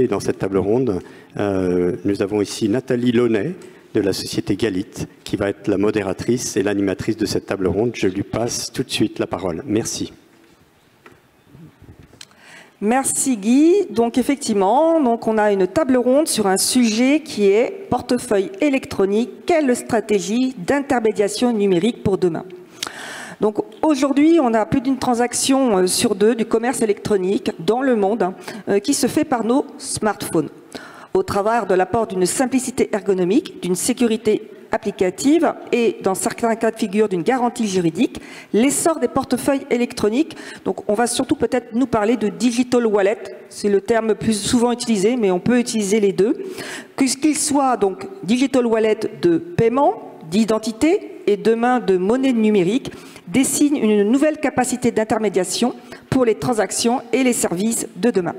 dans cette table ronde. Nous avons ici Nathalie Launay de la société Galit, qui va être la modératrice et l'animatrice de cette table ronde. Je lui passe tout de suite la parole. Merci. Merci Guy. Donc effectivement, on a une table ronde sur un sujet qui est portefeuille électronique, quelle stratégie d'intermédiation numérique pour demain. Donc aujourd'hui, on a plus d'une transaction sur deux du commerce électronique dans le monde qui se fait par nos smartphones, au travers de l'apport d'une simplicité ergonomique, d'une sécurité applicative et, dans certains cas de figure, d'une garantie juridique, l'essor des portefeuilles électroniques. Donc, on va surtout peut-être nous parler de digital wallet. C'est le terme le plus souvent utilisé, mais on peut utiliser les deux. Qu'il soit donc digital wallet de paiement, d'identité et demain de monnaie numérique, dessine une nouvelle capacité d'intermédiation pour les transactions et les services de demain.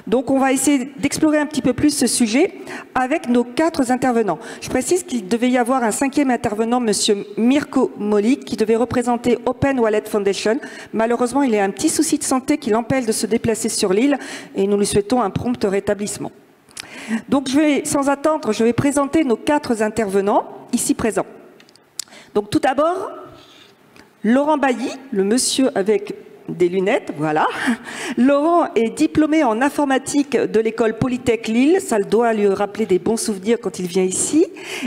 Donc on va essayer d'explorer un petit peu plus ce sujet avec nos 4 intervenants. Je précise qu'il devait y avoir un 5e intervenant, Monsieur Mirko Molik, qui devait représenter Open Wallet Foundation. Malheureusement, il a un petit souci de santé qui l'empêche de se déplacer sur l'île et nous lui souhaitons un prompt rétablissement. Donc sans attendre, je vais présenter nos 4 intervenants ici présents. Donc tout d'abord, Laurent Bailly, le monsieur avec des lunettes, voilà. Laurent est diplômé en informatique de l'école Polytech Lille, ça doit lui rappeler des bons souvenirs quand il vient ici,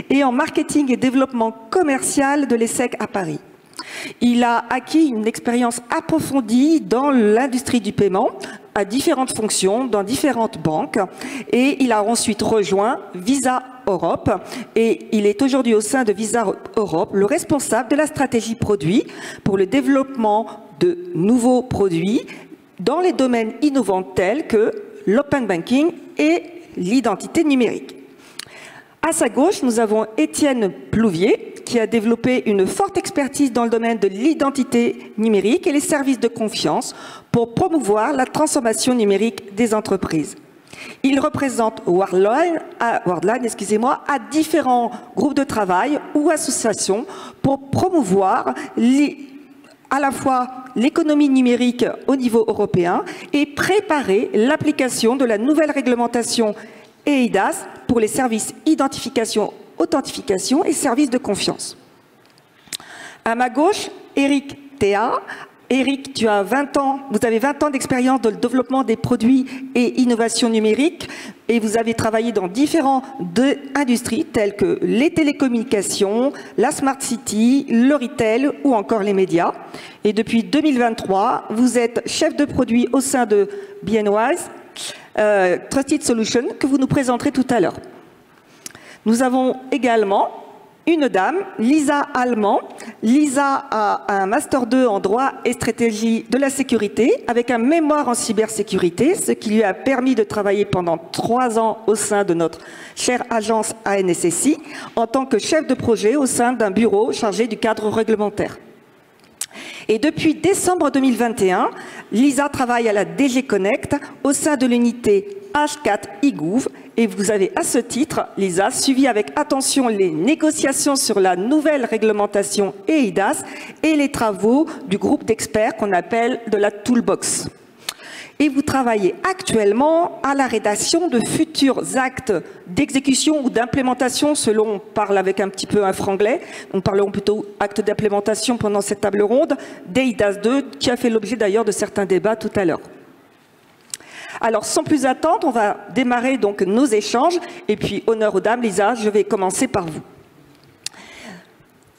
et en marketing et développement commercial de l'ESSEC à Paris. Il a acquis une expérience approfondie dans l'industrie du paiement, à différentes fonctions, dans différentes banques, et il a ensuite rejoint Visa Europe, et il est aujourd'hui au sein de Visa Europe le responsable de la stratégie produit pour le développement de nouveaux produits dans les domaines innovants tels que l'open banking et l'identité numérique. À sa gauche, nous avons Étienne Plouvier, qui a développé une forte expertise dans le domaine de l'identité numérique et les services de confiance pour promouvoir la transformation numérique des entreprises. Il représente Worldline à différents groupes de travail ou associations pour promouvoir à la fois l'économie numérique au niveau européen et préparer l'application de la nouvelle réglementation eIDAS pour les services identification, authentification et services de confiance. À ma gauche, Eric Théa. Eric, tu as 20 ans, vous avez 20 ans d'expérience dans le développement des produits et innovations numériques et vous avez travaillé dans différentes industries telles que les télécommunications, la Smart City, le retail ou encore les médias. Et depuis 2023, vous êtes chef de produit au sein de BNWise, Trusted Solutions, que vous nous présenterez tout à l'heure. Nous avons également une dame, Lisa Allemand. Lisa a un Master 2 en droit et stratégie de la sécurité avec un mémoire en cybersécurité, ce qui lui a permis de travailler pendant 3 ans au sein de notre chère agence ANSSI en tant que chef de projet au sein d'un bureau chargé du cadre réglementaire. Et depuis décembre 2021, Lisa travaille à la DG Connect au sein de l'unité H4 eGouv. Et vous avez à ce titre, Lisa, suivi avec attention les négociations sur la nouvelle réglementation eIDAS et les travaux du groupe d'experts qu'on appelle de la Toolbox. Et vous travaillez actuellement à la rédaction de futurs actes d'exécution ou d'implémentation, selon on parle avec un petit peu un franglais, nous parlerons plutôt actes d'implémentation pendant cette table ronde, d'eIDAS 2, qui a fait l'objet d'ailleurs de certains débats tout à l'heure. Alors, sans plus attendre, on va démarrer donc nos échanges. Et puis, honneur aux dames, Lisa, je vais commencer par vous.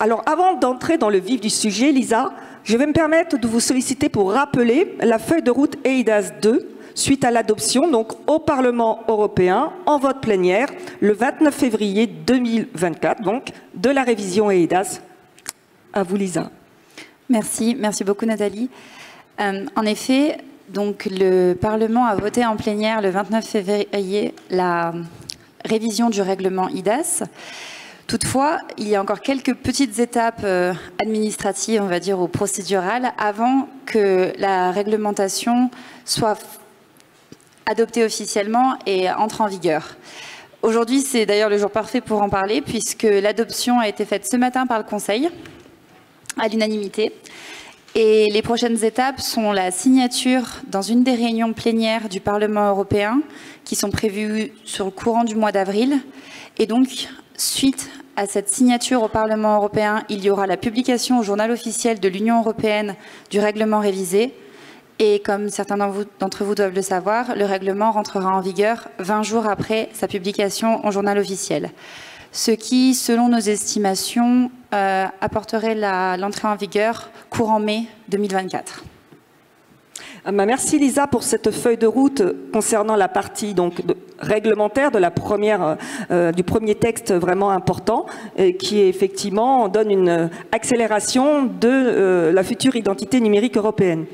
Alors, avant d'entrer dans le vif du sujet, Lisa, je vais me permettre de vous solliciter pour rappeler la feuille de route eIDAS 2 suite à l'adoption donc au Parlement européen en vote plénière le 29 février 2024 donc de la révision eIDAS. À vous, Lisa. Merci beaucoup, Nathalie. En effet, donc le Parlement a voté en plénière le 29 février la révision du règlement eIDAS. Toutefois, il y a encore quelques petites étapes administratives, on va dire, ou procédurales, avant que la réglementation soit adoptée officiellement et entre en vigueur. Aujourd'hui, c'est d'ailleurs le jour parfait pour en parler, puisque l'adoption a été faite ce matin par le Conseil, à l'unanimité. Et les prochaines étapes sont la signature dans une des réunions plénières du Parlement européen qui sont prévues sur le courant du mois d'avril. Et donc, suite à cette signature au Parlement européen, il y aura la publication au journal officiel de l'Union européenne du règlement révisé. Et comme certains d'entre vous doivent le savoir, le règlement rentrera en vigueur 20 jours après sa publication au journal officiel. Ce qui, selon nos estimations, apporterait l'entrée en vigueur courant mai 2024. Merci Lisa pour cette feuille de route concernant la partie donc, réglementaire de du premier texte vraiment important qui effectivement donne une accélération de la future identité numérique européenne.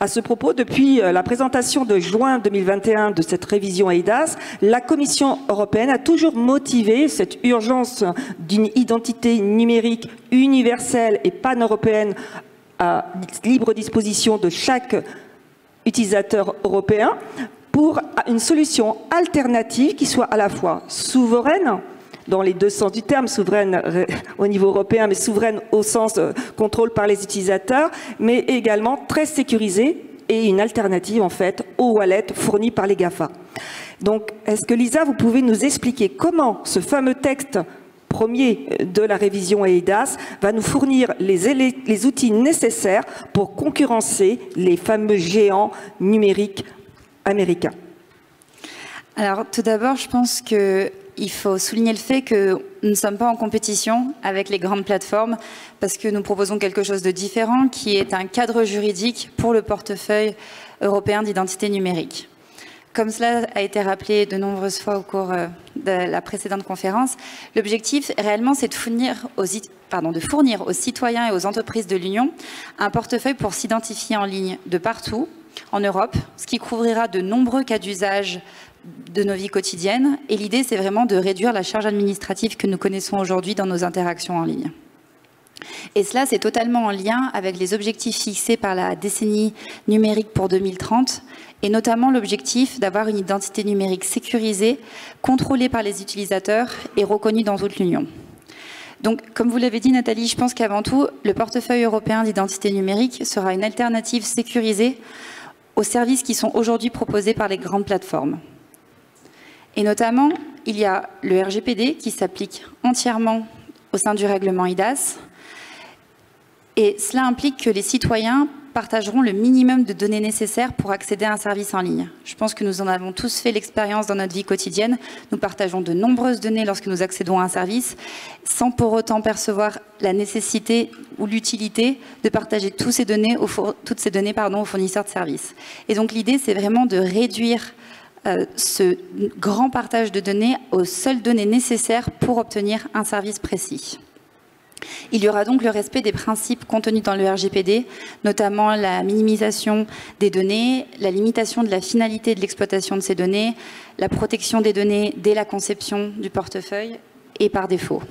À ce propos, depuis la présentation de juin 2021 de cette révision eIDAS, la Commission européenne a toujours motivé cette urgence d'une identité numérique universelle et pan-européenne à libre disposition de chaque utilisateur européen pour une solution alternative qui soit à la fois souveraine, dans les deux sens du terme, souveraine au niveau européen, mais souveraine au sens contrôle par les utilisateurs, mais également très sécurisée et une alternative en fait aux wallets fournis par les GAFA. Donc, est-ce que Lisa, vous pouvez nous expliquer comment ce fameux texte premier de la révision eIDAS va nous fournir les outils nécessaires pour concurrencer les fameux géants numériques américains? Alors, tout d'abord, je pense qu'il faut souligner le fait que nous ne sommes pas en compétition avec les grandes plateformes parce que nous proposons quelque chose de différent qui est un cadre juridique pour le portefeuille européen d'identité numérique. Comme cela a été rappelé de nombreuses fois au cours de la précédente conférence, l'objectif réellement c'est de fournir aux citoyens et aux entreprises de l'Union un portefeuille pour s'identifier en ligne de partout en Europe, ce qui couvrira de nombreux cas d'usage de nos vies quotidiennes. Et l'idée, c'est vraiment de réduire la charge administrative que nous connaissons aujourd'hui dans nos interactions en ligne. Et cela, c'est totalement en lien avec les objectifs fixés par la décennie numérique pour 2030, et notamment l'objectif d'avoir une identité numérique sécurisée, contrôlée par les utilisateurs et reconnue dans toute l'Union. Donc, comme vous l'avez dit, Nathalie, je pense qu'avant tout, le portefeuille européen d'identité numérique sera une alternative sécurisée aux services qui sont aujourd'hui proposés par les grandes plateformes. Et notamment, il y a le RGPD qui s'applique entièrement au sein du règlement eIDAS. Et cela implique que les citoyens partageront le minimum de données nécessaires pour accéder à un service en ligne. Je pense que nous en avons tous fait l'expérience dans notre vie quotidienne. Nous partageons de nombreuses données lorsque nous accédons à un service, sans pour autant percevoir la nécessité ou l'utilité de partager toutes ces données aux fournisseurs de services. Et donc l'idée, c'est vraiment de réduire ce grand partage de données aux seules données nécessaires pour obtenir un service précis. Il y aura donc le respect des principes contenus dans le RGPD, notamment la minimisation des données, la limitation de la finalité de l'exploitation de ces données, la protection des données dès la conception du portefeuille et par défaut.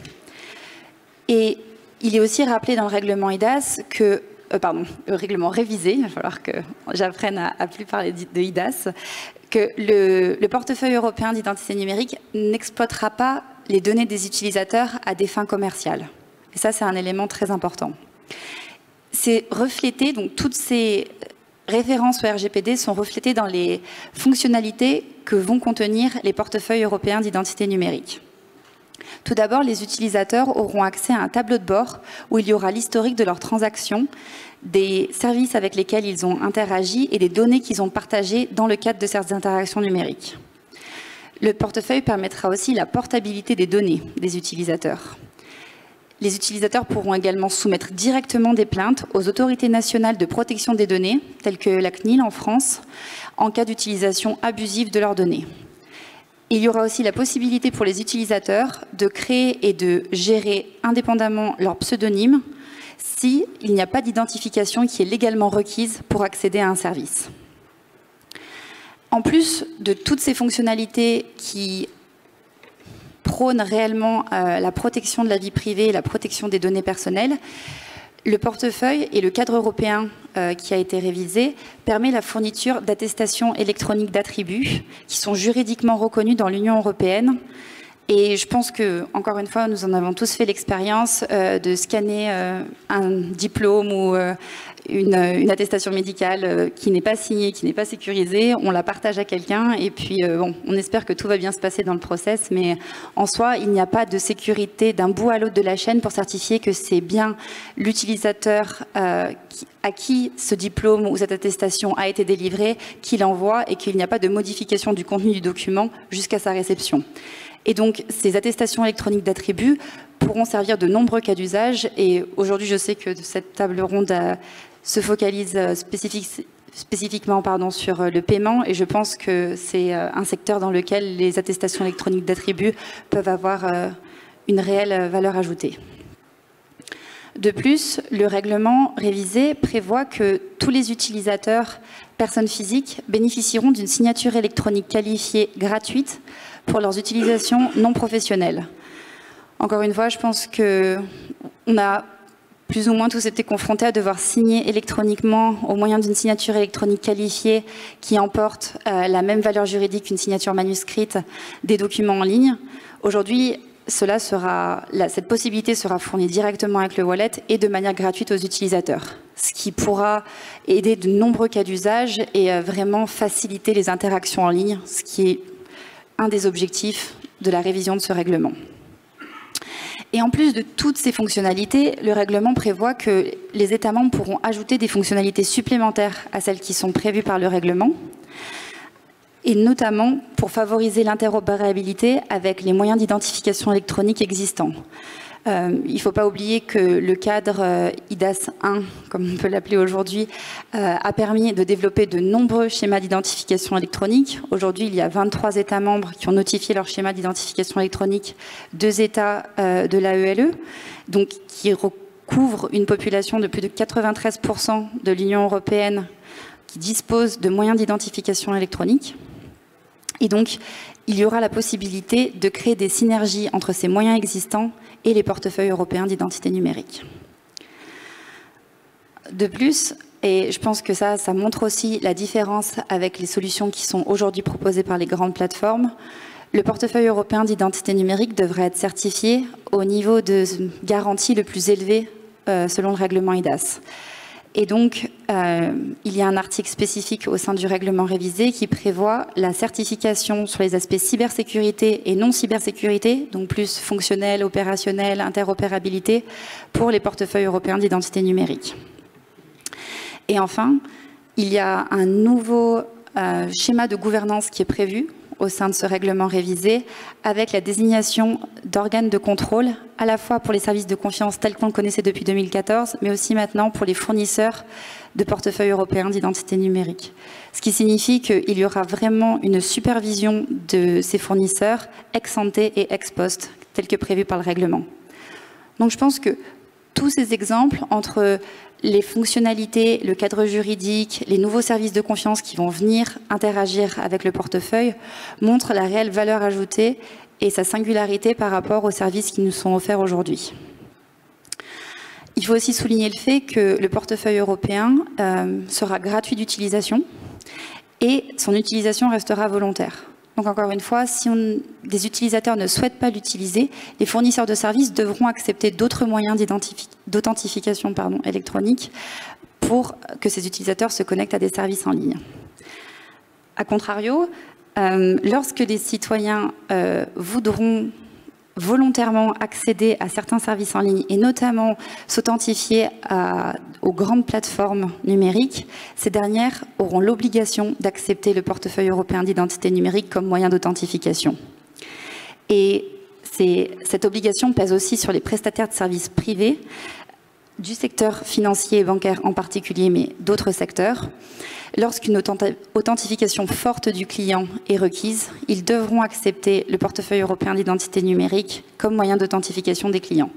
Et il est aussi rappelé dans le règlement eIDAS que le règlement révisé, il va falloir que j'apprenne à plus parler de eIDAS, que le portefeuille européen d'identité numérique n'exploitera pas les données des utilisateurs à des fins commerciales. Et ça, c'est un élément très important. C'est reflété, donc toutes ces références au RGPD sont reflétées dans les fonctionnalités que vont contenir les portefeuilles européens d'identité numérique. Tout d'abord, les utilisateurs auront accès à un tableau de bord où il y aura l'historique de leurs transactions, des services avec lesquels ils ont interagi et des données qu'ils ont partagées dans le cadre de ces interactions numériques. Le portefeuille permettra aussi la portabilité des données des utilisateurs. Les utilisateurs pourront également soumettre directement des plaintes aux autorités nationales de protection des données, telles que la CNIL en France, en cas d'utilisation abusive de leurs données. Il y aura aussi la possibilité pour les utilisateurs de créer et de gérer indépendamment leur pseudonyme s'il n'y a pas d'identification qui est légalement requise pour accéder à un service. En plus de toutes ces fonctionnalités qui prônent réellement la protection de la vie privée et la protection des données personnelles, le portefeuille et le cadre européen qui a été révisé permet la fourniture d'attestations électroniques d'attributs qui sont juridiquement reconnues dans l'Union européenne. Et je pense que, encore une fois, nous en avons tous fait l'expérience de scanner un diplôme ou une attestation médicale qui n'est pas signée, qui n'est pas sécurisée, on la partage à quelqu'un et puis bon, on espère que tout va bien se passer dans le process, mais en soi, il n'y a pas de sécurité d'un bout à l'autre de la chaîne pour certifier que c'est bien l'utilisateur à qui ce diplôme ou cette attestation a été délivrée, qui l'envoie et qu'il n'y a pas de modification du contenu du document jusqu'à sa réception. Et donc, ces attestations électroniques d'attributs pourront servir de nombreux cas d'usage. Et aujourd'hui, je sais que cette table ronde se focalise spécifiquement sur le paiement. Et je pense que c'est un secteur dans lequel les attestations électroniques d'attributs peuvent avoir une réelle valeur ajoutée. De plus, le règlement révisé prévoit que tous les utilisateurs, personnes physiques, bénéficieront d'une signature électronique qualifiée gratuite pour leurs utilisations non professionnelles. Encore une fois, je pense qu'on a plus ou moins tous été confrontés à devoir signer électroniquement au moyen d'une signature électronique qualifiée qui emporte la même valeur juridique qu'une signature manuscrite des documents en ligne. Aujourd'hui, cette possibilité sera fournie directement avec le wallet et de manière gratuite aux utilisateurs, ce qui pourra aider de nombreux cas d'usage et vraiment faciliter les interactions en ligne, ce qui est un des objectifs de la révision de ce règlement. Et en plus de toutes ces fonctionnalités, le règlement prévoit que les États membres pourront ajouter des fonctionnalités supplémentaires à celles qui sont prévues par le règlement, et notamment pour favoriser l'interopérabilité avec les moyens d'identification électronique existants. Il ne faut pas oublier que le cadre IDAS 1, comme on peut l'appeler aujourd'hui, a permis de développer de nombreux schémas d'identification électronique. Aujourd'hui, il y a 23 États membres qui ont notifié leur schéma d'identification électronique, 2 États de l'AELE, donc qui recouvrent une population de plus de 93% de l'Union européenne qui dispose de moyens d'identification électronique. Et donc, il y aura la possibilité de créer des synergies entre ces moyens existants et les portefeuilles européens d'identité numérique. De plus, et je pense que ça montre aussi la différence avec les solutions qui sont aujourd'hui proposées par les grandes plateformes, le portefeuille européen d'identité numérique devrait être certifié au niveau de garantie le plus élevé selon le règlement IDAS. Et donc, il y a un article spécifique au sein du règlement révisé qui prévoit la certification sur les aspects cybersécurité et non cybersécurité, donc plus fonctionnel, opérationnel, interopérabilité, pour les portefeuilles européens d'identité numérique. Et enfin, il y a un nouveau schéma de gouvernance qui est prévu au sein de ce règlement révisé, avec la désignation d'organes de contrôle, à la fois pour les services de confiance tels qu'on le connaissait depuis 2014, mais aussi maintenant pour les fournisseurs de portefeuilles européens d'identité numérique. Ce qui signifie qu'il y aura vraiment une supervision de ces fournisseurs ex ante et ex post, tel que prévu par le règlement. Donc je pense que tous ces exemples entre les fonctionnalités, le cadre juridique, les nouveaux services de confiance qui vont venir interagir avec le portefeuille montrent la réelle valeur ajoutée et sa singularité par rapport aux services qui nous sont offerts aujourd'hui. Il faut aussi souligner le fait que le portefeuille européen sera gratuit d'utilisation et son utilisation restera volontaire. Donc encore une fois, si des utilisateurs ne souhaitent pas l'utiliser, les fournisseurs de services devront accepter d'autres moyens d'authentification électronique pour que ces utilisateurs se connectent à des services en ligne. A contrario, lorsque les citoyens voudront volontairement accéder à certains services en ligne et notamment s'authentifier aux grandes plateformes numériques, ces dernières auront l'obligation d'accepter le portefeuille européen d'identité numérique comme moyen d'authentification. Et cette obligation pèse aussi sur les prestataires de services privés, du secteur financier et bancaire en particulier, mais d'autres secteurs. Lorsqu'une authentification forte du client est requise, ils devront accepter le portefeuille européen d'identité numérique comme moyen d'authentification des clients,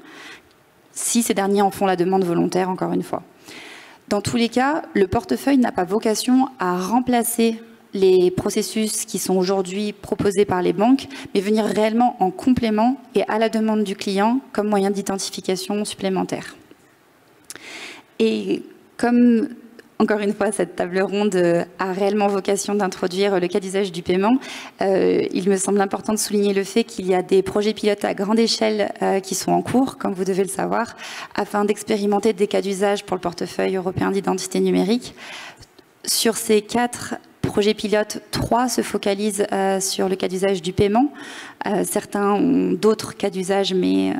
si ces derniers en font la demande volontaire, encore une fois. Dans tous les cas, le portefeuille n'a pas vocation à remplacer les processus qui sont aujourd'hui proposés par les banques, mais venir réellement en complément et à la demande du client comme moyen d'identification supplémentaire. Et comme encore une fois, cette table ronde a réellement vocation d'introduire le cas d'usage du paiement. Il me semble important de souligner le fait qu'il y a des projets pilotes à grande échelle qui sont en cours, comme vous devez le savoir, afin d'expérimenter des cas d'usage pour le portefeuille européen d'identité numérique. Sur ces 4 projets pilotes, 3 se focalisent sur le cas d'usage du paiement. Certains ont d'autres cas d'usage, mais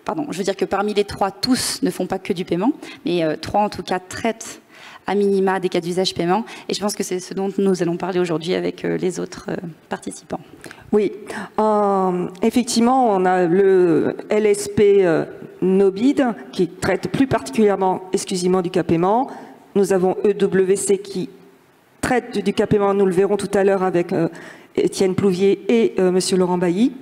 pardon, je veux dire que parmi les 3, tous ne font pas que du paiement, mais 3 en tout cas traitent à minima des cas d'usage paiement. Et je pense que c'est ce dont nous allons parler aujourd'hui avec les autres participants. Oui, effectivement, on a le LSP NoBid qui traite plus particulièrement exclusivement du cas paiement. Nous avons EWC qui traite du cas paiement, nous le verrons tout à l'heure avec Étienne Plouvier et Monsieur Laurent Bailly.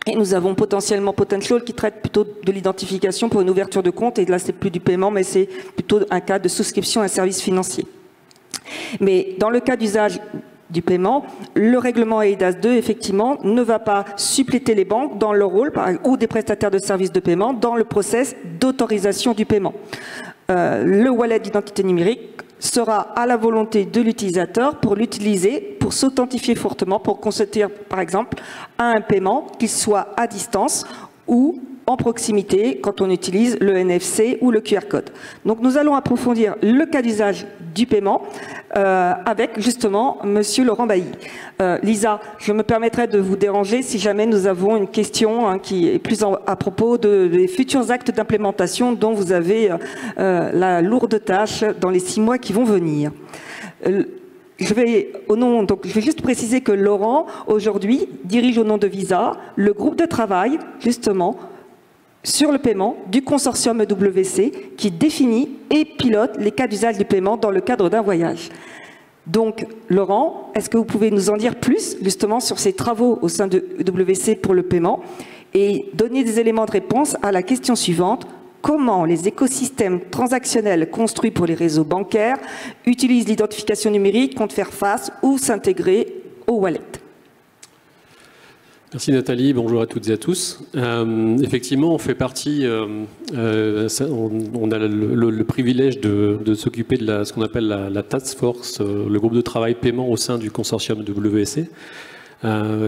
Et nous avons potentiellement Potential qui traite plutôt de l'identification pour une ouverture de compte. Et là, c'est plus du paiement, mais c'est plutôt un cas de souscription à un service financier. Mais dans le cas d'usage du paiement, le règlement eIDAS 2, effectivement, ne va pas suppléter les banques dans leur rôle ou des prestataires de services de paiement dans le process d'autorisation du paiement. Le wallet d'identité numérique sera à la volonté de l'utilisateur pour l'utiliser, pour s'authentifier fortement, pour consentir par exemple à un paiement, qu'il soit à distance ou en proximité quand on utilise le NFC ou le QR code. Donc nous allons approfondir le cas d'usage du paiement avec justement Monsieur Laurent Bailly. Lisa, je me permettrai de vous déranger si jamais nous avons une question qui est plus à propos des futurs actes d'implémentation dont vous avez la lourde tâche dans les 6 mois qui vont venir. Je vais juste préciser que Laurent, aujourd'hui, dirige au nom de Visa le groupe de travail, justement, sur le paiement du consortium EWC qui définit et pilote les cas d'usage du paiement dans le cadre d'un voyage. Donc, Laurent, est-ce que vous pouvez nous en dire plus, justement, sur ces travaux au sein de EWC pour le paiement et donner des éléments de réponse à la question suivante: comment les écosystèmes transactionnels construits pour les réseaux bancaires utilisent l'identification numérique pour faire face ou s'intégrer au wallet? Merci Nathalie, bonjour à toutes et à tous. Effectivement, on fait partie, on a le privilège de s'occuper de ce qu'on appelle la task force, le groupe de travail paiement au sein du consortium WSC,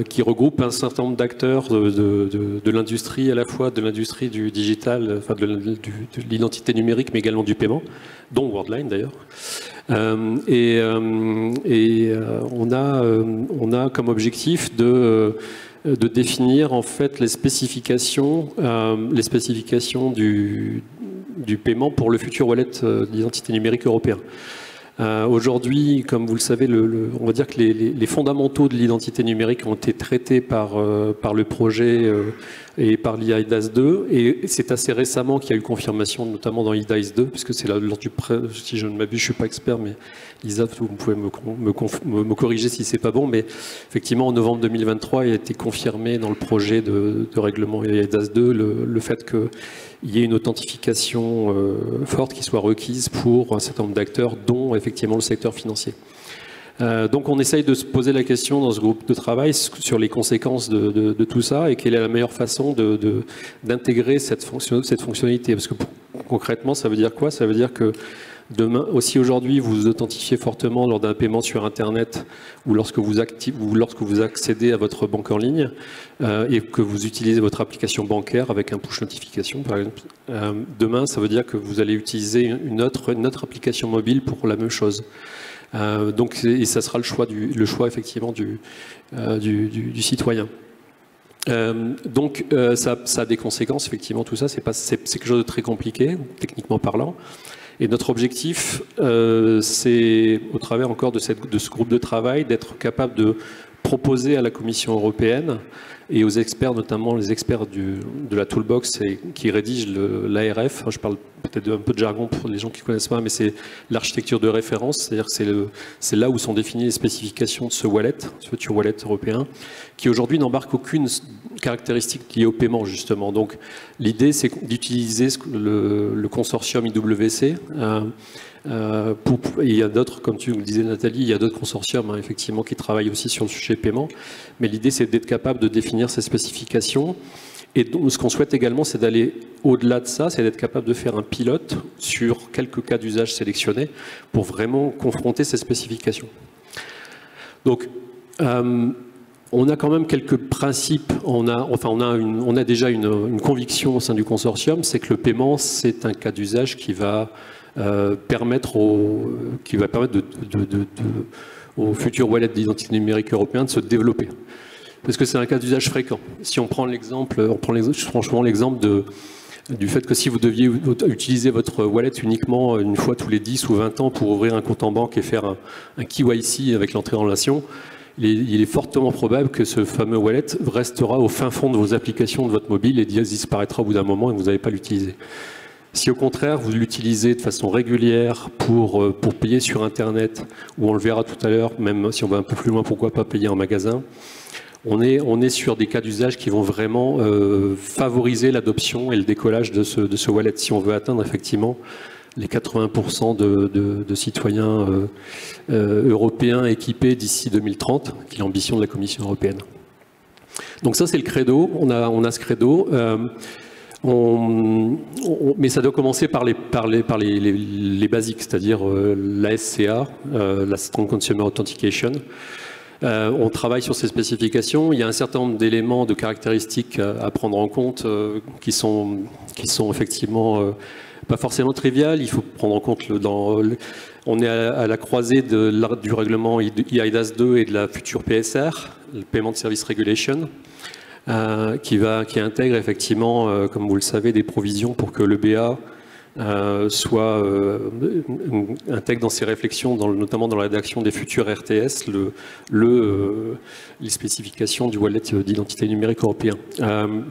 qui regroupe un certain nombre d'acteurs de l'industrie, à la fois de l'industrie du digital, enfin de l'identité numérique, mais également du paiement, dont Worldline d'ailleurs. On a comme objectif de définir en fait les spécifications du paiement pour le futur wallet d'identité numérique européen. Aujourd'hui, comme vous le savez, on va dire que les fondamentaux de l'identité numérique ont été traités par le projet et par l'eIDAS 2, et c'est assez récemment qu'il y a eu confirmation, notamment dans l'eIDAS 2, puisque c'est lors du si je ne m'abuse, je suis pas expert, mais Lisa, vous pouvez me corriger si c'est pas bon, mais effectivement en novembre 2023, il a été confirmé dans le projet de règlement eIDAS 2 le fait qu'il y ait une authentification forte qui soit requise pour un certain nombre d'acteurs, dont effectivement le secteur financier. Donc on essaye de se poser la question dans ce groupe de travail sur les conséquences de tout ça et quelle est la meilleure façon d'intégrer cette fonctionnalité. Parce que concrètement, ça veut dire quoi? Ça veut dire que demain, aussi aujourd'hui, vous vous authentifiez fortement lors d'un paiement sur Internet ou lorsque vous accédez à votre banque en ligne et que vous utilisez votre application bancaire avec un push notification, par exemple. Demain, ça veut dire que vous allez utiliser une autre application mobile pour la même chose. Et ça sera le choix effectivement du citoyen. Ça a des conséquences, effectivement, tout ça. C'est quelque chose de très compliqué, techniquement parlant. Et notre objectif, c'est, au travers encore de ce groupe de travail, d'être capable de proposer à la Commission européenne et aux experts, notamment les experts de la Toolbox qui rédigent l'ARF. Je parle peut-être un peu de jargon pour les gens qui ne connaissent pas, mais c'est l'architecture de référence, c'est-à-dire que c'est là où sont définies les spécifications de ce futur wallet européen, qui aujourd'hui n'embarque aucune caractéristique liée au paiement, justement. Donc l'idée, c'est d'utiliser le consortium IWC. Il y a d'autres, comme tu le disais Nathalie, il y a d'autres consortiums effectivement qui travaillent aussi sur le sujet paiement, mais l'idée c'est d'être capable de définir ces spécifications Et donc, ce qu'on souhaite également, c'est d'aller au-delà de ça, c'est d'être capable de faire un pilote sur quelques cas d'usage sélectionnés pour vraiment confronter ces spécifications. Donc, on a quand même quelques principes, on a déjà une conviction au sein du consortium, c'est que le paiement, c'est un cas d'usage qui va permettre aux futurs wallets d'identité numérique européens de se développer. Parce que c'est un cas d'usage fréquent. Si on prend l'exemple, franchement l'exemple du fait que si vous deviez utiliser votre wallet uniquement une fois tous les 10 ou 20 ans pour ouvrir un compte en banque et faire un KYC avec l'entrée en relation, il est fortement probable que ce fameux wallet restera au fin fond de vos applications de votre mobile et disparaîtra au bout d'un moment et vous n'allez pas l'utiliser. Si au contraire vous l'utilisez de façon régulière pour payer sur Internet, ou on le verra tout à l'heure, même si on va un peu plus loin, pourquoi pas payer en magasin, on est sur des cas d'usage qui vont vraiment favoriser l'adoption et le décollage de ce wallet si on veut atteindre effectivement les 80% de citoyens européens équipés d'ici 2030, qui est l'ambition de la Commission européenne. Donc ça c'est le credo, on a ce credo. Mais ça doit commencer par les basiques, c'est-à-dire la SCA, la Strong Consumer Authentication. On travaille sur ces spécifications. Il y a un certain nombre d'éléments, de caractéristiques à prendre en compte qui sont effectivement pas forcément triviales. Il faut prendre en compte on est à la croisée du règlement eIDAS 2 et de la future PSR, le Payment Service Regulation. Qui intègre effectivement, comme vous le savez, des provisions pour que l'EBA intègre dans ses réflexions, notamment dans la rédaction des futurs RTS, les spécifications du wallet d'identité numérique européen.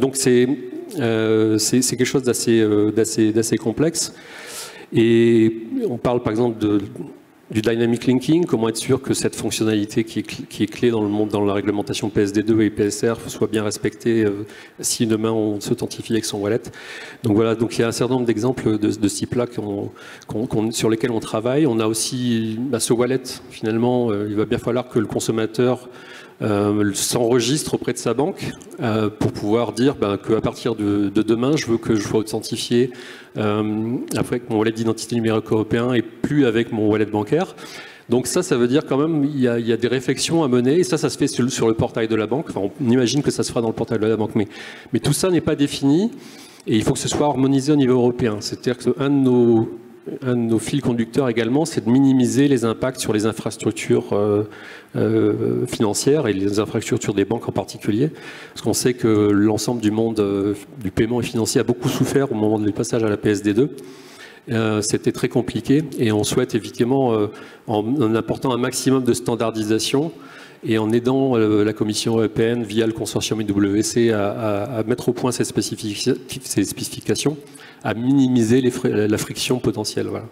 Donc c'est quelque chose d'assez complexe. Et on parle par exemple du dynamic linking, comment être sûr que cette fonctionnalité qui est clé dans la réglementation PSD2 et PSR soit bien respectée si demain on s'authentifie avec son wallet. Donc voilà, donc il y a un certain nombre d'exemples de ce type-là sur lesquels on travaille. On a aussi ce wallet, finalement, il va bien falloir que le consommateur s'enregistre auprès de sa banque pour pouvoir dire qu'à partir de demain, je veux que je sois authentifié avec mon wallet d'identité numérique européen et plus avec mon wallet bancaire. Donc ça veut dire quand même il y a des réflexions à mener et ça se fait sur le portail de la banque. Enfin, on imagine que ça se fera dans le portail de la banque, mais tout ça n'est pas défini et il faut que ce soit harmonisé au niveau européen. C'est-à-dire qu'un de nos fils conducteurs également, c'est de minimiser les impacts sur les infrastructures financières et les infrastructures des banques en particulier. Parce qu'on sait que l'ensemble du monde du paiement et financier a beaucoup souffert au moment du passage à la PSD2. C'était très compliqué et on souhaite évidemment, en apportant un maximum de standardisation et en aidant la Commission européenne via le consortium IWC à mettre au point ces spécifications, à minimiser la friction potentielle. Voilà.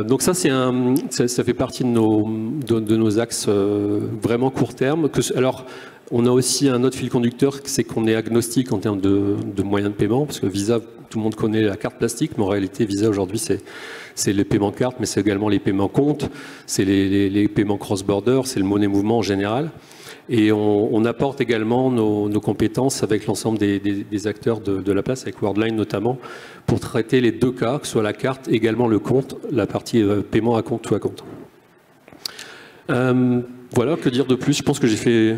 Donc ça fait partie de nos axes vraiment court terme. Alors, on a aussi un autre fil conducteur, c'est qu'on est agnostique en termes de moyens de paiement, parce que Visa, tout le monde connaît la carte plastique, mais en réalité, Visa aujourd'hui, c'est les paiements cartes, mais c'est également les paiements comptes, c'est les paiements cross-border, c'est le monnaie mouvement en général. Et on apporte également nos compétences avec l'ensemble des acteurs de la place, avec Worldline notamment, pour traiter les deux cas, que ce soit la carte, également le compte, la partie paiement à compte ou à compte. Voilà, que dire de plus? Je pense que j'ai fait...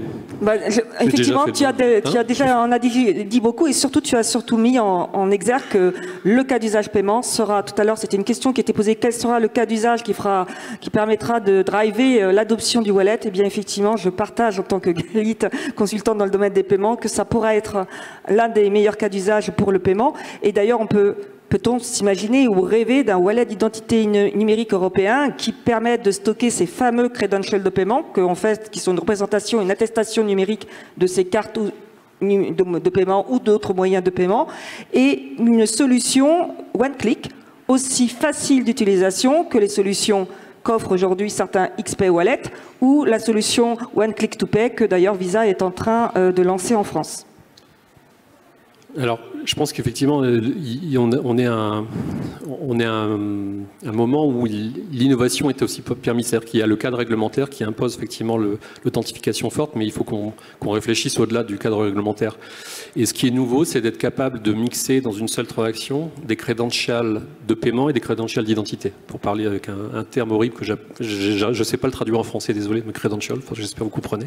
effectivement, tu en as dit beaucoup et surtout tu as mis en exergue que le cas d'usage paiement sera, tout à l'heure c'était une question qui était posée, quel sera le cas d'usage qui permettra de driver l'adoption du wallet? Et bien effectivement, je partage en tant que Galit, consultante dans le domaine des paiements, que ça pourra être l'un des meilleurs cas d'usage pour le paiement. Et d'ailleurs, peut-on s'imaginer ou rêver d'un wallet d'identité numérique européen qui permette de stocker ces fameux credentials de paiement qui sont une représentation, une attestation numérique de ces cartes de paiement ou d'autres moyens de paiement, et une solution one-click aussi facile d'utilisation que les solutions qu'offrent aujourd'hui certains XP Wallet ou la solution one-click to pay que d'ailleurs Visa est en train de lancer en France. Alors, je pense qu'effectivement, on est à un moment où l'innovation est aussi permise. C'est-à-dire qu'il y a le cadre réglementaire qui impose effectivement l'authentification forte, mais il faut qu'on réfléchisse au-delà du cadre réglementaire. Et ce qui est nouveau, c'est d'être capable de mixer dans une seule transaction des credentials de paiement et des credentials d'identité. Pour parler avec un terme horrible que je ne sais pas le traduire en français, désolé, mais credential, enfin, j'espère que vous comprenez.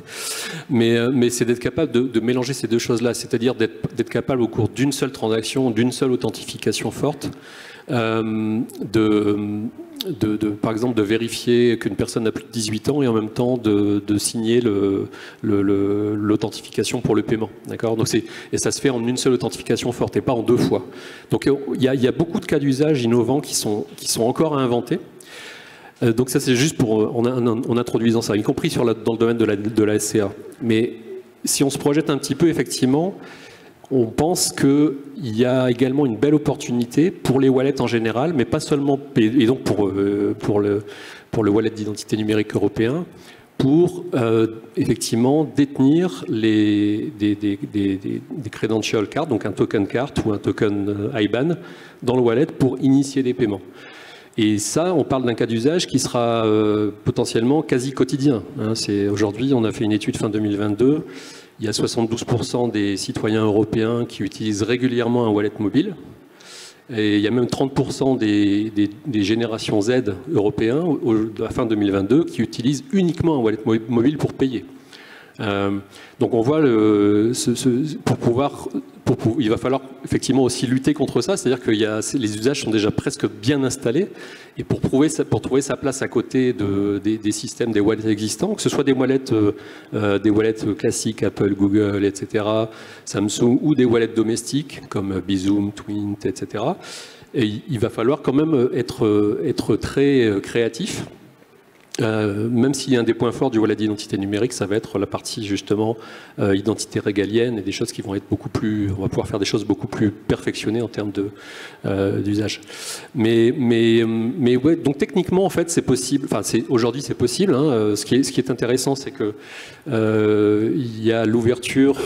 Mais c'est d'être capable de mélanger ces deux choses-là, c'est-à-dire d'être capable au cours d'une seule transaction, d'une seule authentification forte, par exemple, de vérifier qu'une personne a plus de 18 ans et en même temps de signer l'authentification pour le paiement. D'accord ? Donc et ça se fait en une seule authentification forte et pas en deux fois. Donc il y a beaucoup de cas d'usage innovants qui sont encore à inventer. Donc ça, c'est juste en introduisant ça, y compris dans le domaine de la SCA. Mais si on se projette un petit peu, effectivement, on pense qu'il y a également une belle opportunité pour les wallets en général, mais pas seulement, et donc pour le wallet d'identité numérique européen, pour effectivement détenir des credential cards, donc un token card ou un token IBAN dans le wallet pour initier des paiements. Et ça, on parle d'un cas d'usage qui sera potentiellement quasi quotidien. Aujourd'hui, on a fait une étude fin 2022. Il y a 72% des citoyens européens qui utilisent régulièrement un wallet mobile. Et il y a même 30% des générations Z européens, à la fin 2022, qui utilisent uniquement un wallet mobile pour payer. Donc on voit, il va falloir effectivement aussi lutter contre ça, c'est-à-dire que les usages sont déjà presque bien installés, et pour trouver sa place à côté des systèmes, des wallets existants, que ce soit des wallets classiques, Apple, Google, etc., Samsung, ou des wallets domestiques, comme Bizum, Twint, etc., et il va falloir quand même être très créatif. Même s'il y a un des points forts du wallet d'identité numérique, ça va être la partie justement identité régalienne et des choses qui vont être beaucoup plus, on va pouvoir faire des choses beaucoup plus perfectionnées en termes d'usage. Mais ouais, donc techniquement en fait c'est possible. Enfin aujourd'hui c'est possible. Hein. Ce qui est intéressant, c'est que il y a l'ouverture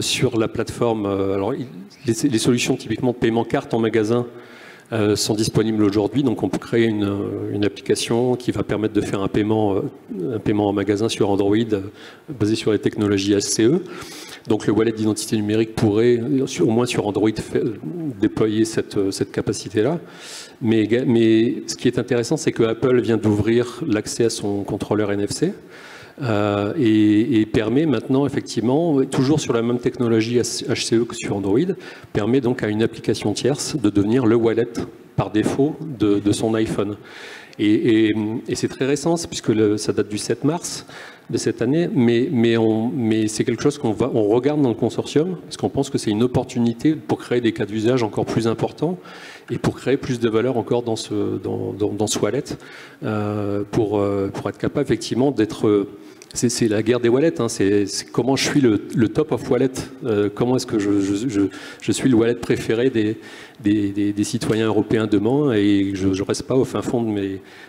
sur la plateforme. Alors les solutions typiquement de paiement carte en magasin sont disponibles aujourd'hui, donc on peut créer une application qui va permettre de faire un paiement en magasin sur Android basé sur les technologies HCE. Donc le wallet d'identité numérique pourrait, au moins sur Android, déployer cette capacité-là. Mais ce qui est intéressant, c'est que Apple vient d'ouvrir l'accès à son contrôleur NFC. Et permet maintenant, effectivement, toujours sur la même technologie HCE que sur Android, permet donc à une application tierce de devenir le wallet par défaut de son iPhone. Et c'est très récent, puisque ça date du 7 mars de cette année, mais c'est quelque chose qu'on regarde dans le consortium, parce qu'on pense que c'est une opportunité pour créer des cas d'usage encore plus importants et pour créer plus de valeur encore dans ce wallet, pour être capable effectivement d'être... C'est la guerre des wallets, hein. C'est comment je suis le top of wallet, comment est-ce que je suis le wallet préféré des citoyens européens demain, et je ne reste pas au fin fond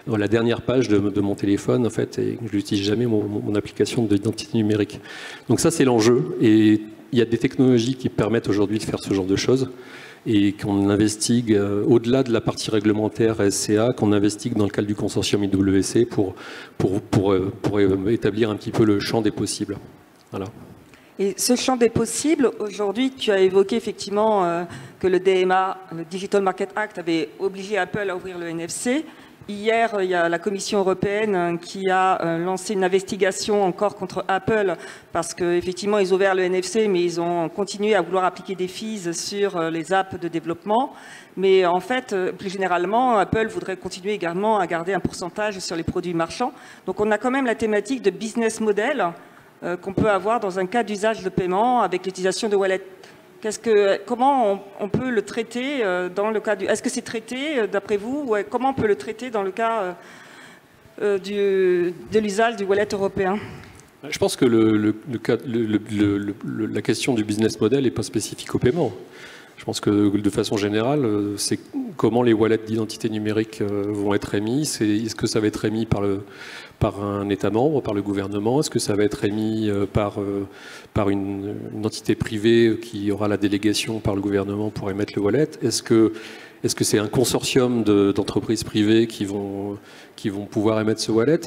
dans la dernière page de mon téléphone en fait, et je n'utilise jamais mon application d'identité numérique. Donc ça c'est l'enjeu, et il y a des technologies qui permettent aujourd'hui de faire ce genre de choses, et qu'on investigue au-delà de la partie réglementaire SCA, qu'on investigue dans le cadre du consortium IWC pour établir un petit peu le champ des possibles. Voilà. Et ce champ des possibles, aujourd'hui, tu as évoqué effectivement que le DMA, le Digital Market Act, avait obligé Apple à ouvrir le NFC. Hier, il y a la Commission européenne qui a lancé une investigation encore contre Apple parce qu'effectivement, ils ont ouvert le NFC, mais ils ont continué à vouloir appliquer des fees sur les apps de développement. Mais en fait, plus généralement, Apple voudrait continuer également à garder un pourcentage sur les produits marchands. Donc on a quand même la thématique de business model qu'on peut avoir dans un cas d'usage de paiement avec l'utilisation de wallets. Comment on peut le traiter dans le cas du... Est-ce que c'est traité d'après vous? Comment on peut le traiter dans le cas de l'usage du wallet européen? Je pense que la question du business model n'est pas spécifique au paiement. Je pense que de façon générale, c'est comment les wallets d'identité numérique vont être émis. Est-ce que ça va être émis par un État membre, par le gouvernement? Est-ce que ça va être émis par une entité privée qui aura la délégation par le gouvernement pour émettre le wallet? Est-ce que c'est un consortium d'entreprises privées qui vont pouvoir émettre ce wallet?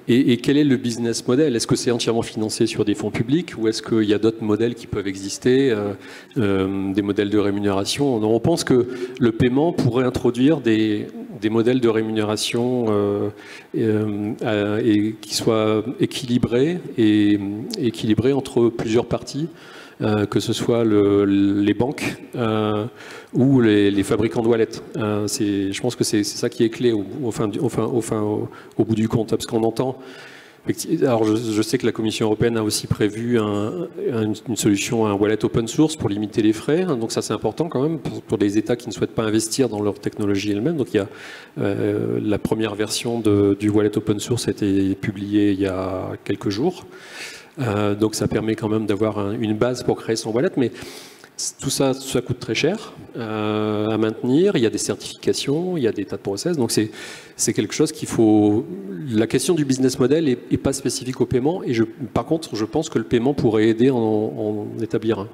Et quel est le business model? Est-ce que c'est entièrement financé sur des fonds publics ou est-ce qu'il y a d'autres modèles qui peuvent exister, des modèles de rémunération? On pense que le paiement pourrait introduire des modèles de rémunération et qui soient équilibrés entre plusieurs parties. Que ce soit les banques ou les fabricants de wallets. Je pense que c'est ça qui est clé au bout du compte. Parce qu'on entend... Alors je sais que la Commission européenne a aussi prévu une solution, un wallet open source pour limiter les frais. Donc ça c'est important quand même pour les États qui ne souhaitent pas investir dans leur technologie elle-même. Donc il y a la première version du wallet open source a été publiée il y a quelques jours. Donc ça permet quand même d'avoir une base pour créer son wallet, mais tout ça coûte très cher à maintenir. Il y a des certifications, il y a des tas de process, donc c'est quelque chose qu'il faut... La question du business model n'est pas spécifique au paiement, et par contre, je pense que le paiement pourrait aider en établir un.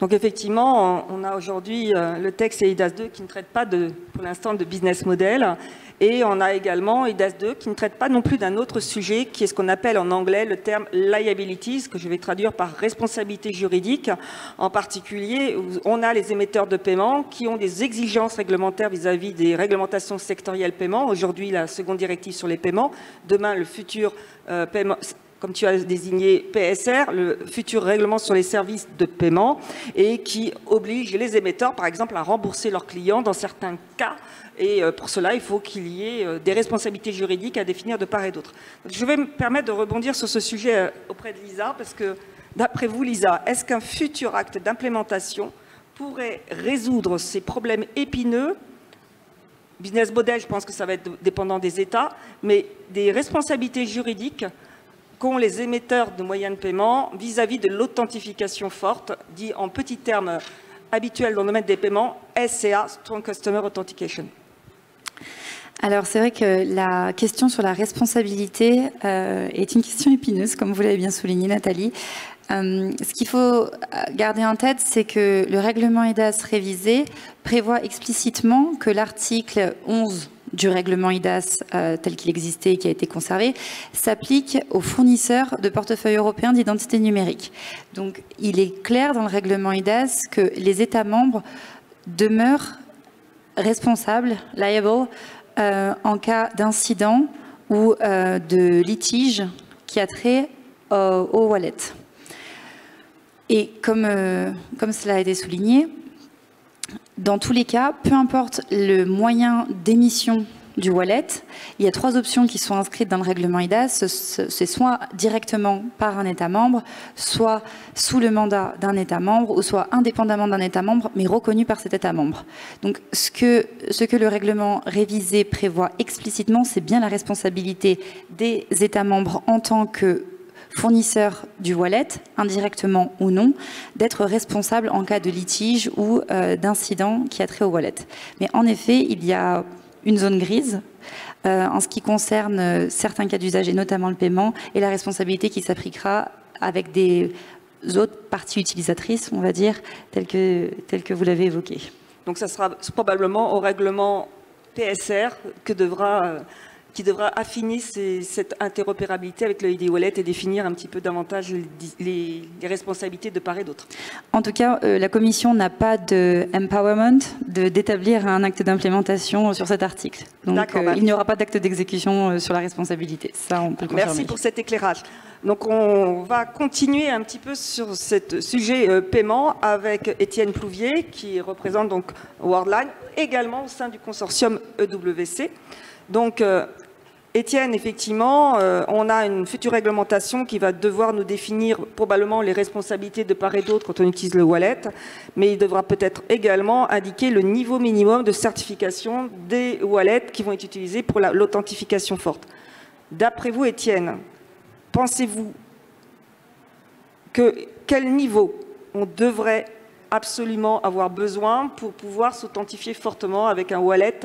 Donc effectivement, on a aujourd'hui le texte et IDAS 2 qui ne traite pas pour l'instant de business model. Et on a également IDAS 2 qui ne traite pas non plus d'un autre sujet qui est ce qu'on appelle en anglais le terme liabilities, que je vais traduire par responsabilité juridique. En particulier, on a les émetteurs de paiement qui ont des exigences réglementaires vis-à-vis des réglementations sectorielles paiement. Aujourd'hui, la seconde directive sur les paiements. Demain, le futur paiement... comme tu as désigné PSR, le futur règlement sur les services de paiement, et qui oblige les émetteurs, par exemple, à rembourser leurs clients dans certains cas. Et pour cela, il faut qu'il y ait des responsabilités juridiques à définir de part et d'autre. Je vais me permettre de rebondir sur ce sujet auprès de Lisa, parce que, d'après vous, Lisa, est-ce qu'un futur acte d'implémentation pourrait résoudre ces problèmes épineux? Business model, je pense que ça va être dépendant des États, mais des responsabilités juridiques qu'ont les émetteurs de moyens de paiement vis-à-vis de l'authentification forte, dit en petits termes habituels dans le domaine des paiements, SCA, Strong Customer Authentication. Alors c'est vrai que la question sur la responsabilité est une question épineuse, comme vous l'avez bien souligné Nathalie. Ce qu'il faut garder en tête, c'est que le règlement IDAS révisé prévoit explicitement que l'article 11 du règlement IDAS tel qu'il existait et qui a été conservé s'applique aux fournisseurs de portefeuilles européens d'identité numérique. Donc il est clair dans le règlement IDAS que les États membres demeurent responsables, liable, en cas d'incident ou de litige qui a trait au wallet. Et comme cela a été souligné, dans tous les cas, peu importe le moyen d'émission du wallet, il y a 3 options qui sont inscrites dans le règlement IDAS. C'est soit directement par un État membre, soit sous le mandat d'un État membre, ou soit indépendamment d'un État membre, mais reconnu par cet État membre. Donc ce que le règlement révisé prévoit explicitement, c'est bien la responsabilité des États membres en tant que fournisseurs du wallet, indirectement ou non, d'être responsables en cas de litige ou d'incident qui a trait au wallet. Mais en effet, il y a une zone grise en ce qui concerne certains cas d'usage, et notamment le paiement, et la responsabilité qui s'appliquera avec des autres parties utilisatrices, on va dire, telles que vous l'avez évoqué. Donc ça sera probablement au règlement PSR qui devra affiner cette interopérabilité avec le ID Wallet et définir un petit peu davantage les responsabilités de part et d'autre. En tout cas, la Commission n'a pas de empowerment d'établir un acte d'implémentation sur cet article. Donc il n'y aura pas d'acte d'exécution sur la responsabilité. Ça, on peut le confirmer. Merci pour cet éclairage. Donc on va continuer un petit peu sur ce sujet paiement avec Étienne Plouvier, qui représente donc Worldline, également au sein du consortium EWC. Donc, Étienne, effectivement, on a une future réglementation qui va devoir nous définir probablement les responsabilités de part et d'autre quand on utilise le wallet, mais il devra peut-être également indiquer le niveau minimum de certification des wallets qui vont être utilisés pour l'authentification forte. D'après vous, Étienne, pensez-vous quel niveau on devrait absolument avoir besoin pour pouvoir s'authentifier fortement avec un wallet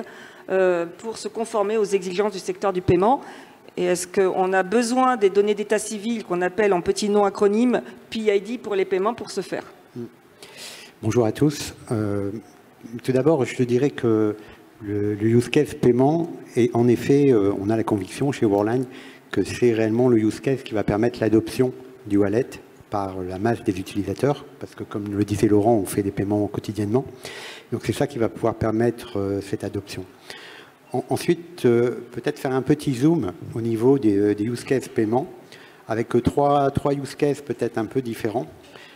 pour se conformer aux exigences du secteur du paiement. Et est-ce qu'on a besoin des données d'état civil qu'on appelle en petit nom acronyme PID pour les paiements pour ce faire? Bonjour à tous. Tout d'abord, je dirais que le use case paiement, et en effet, on a la conviction chez Worldline que c'est réellement le use case qui va permettre l'adoption du wallet par la masse des utilisateurs, parce que comme le disait Laurent, on fait des paiements quotidiennement. Donc c'est ça qui va pouvoir permettre cette adoption. Ensuite, peut-être faire un petit zoom au niveau des use cases paiement, avec trois use cases peut-être un peu différents.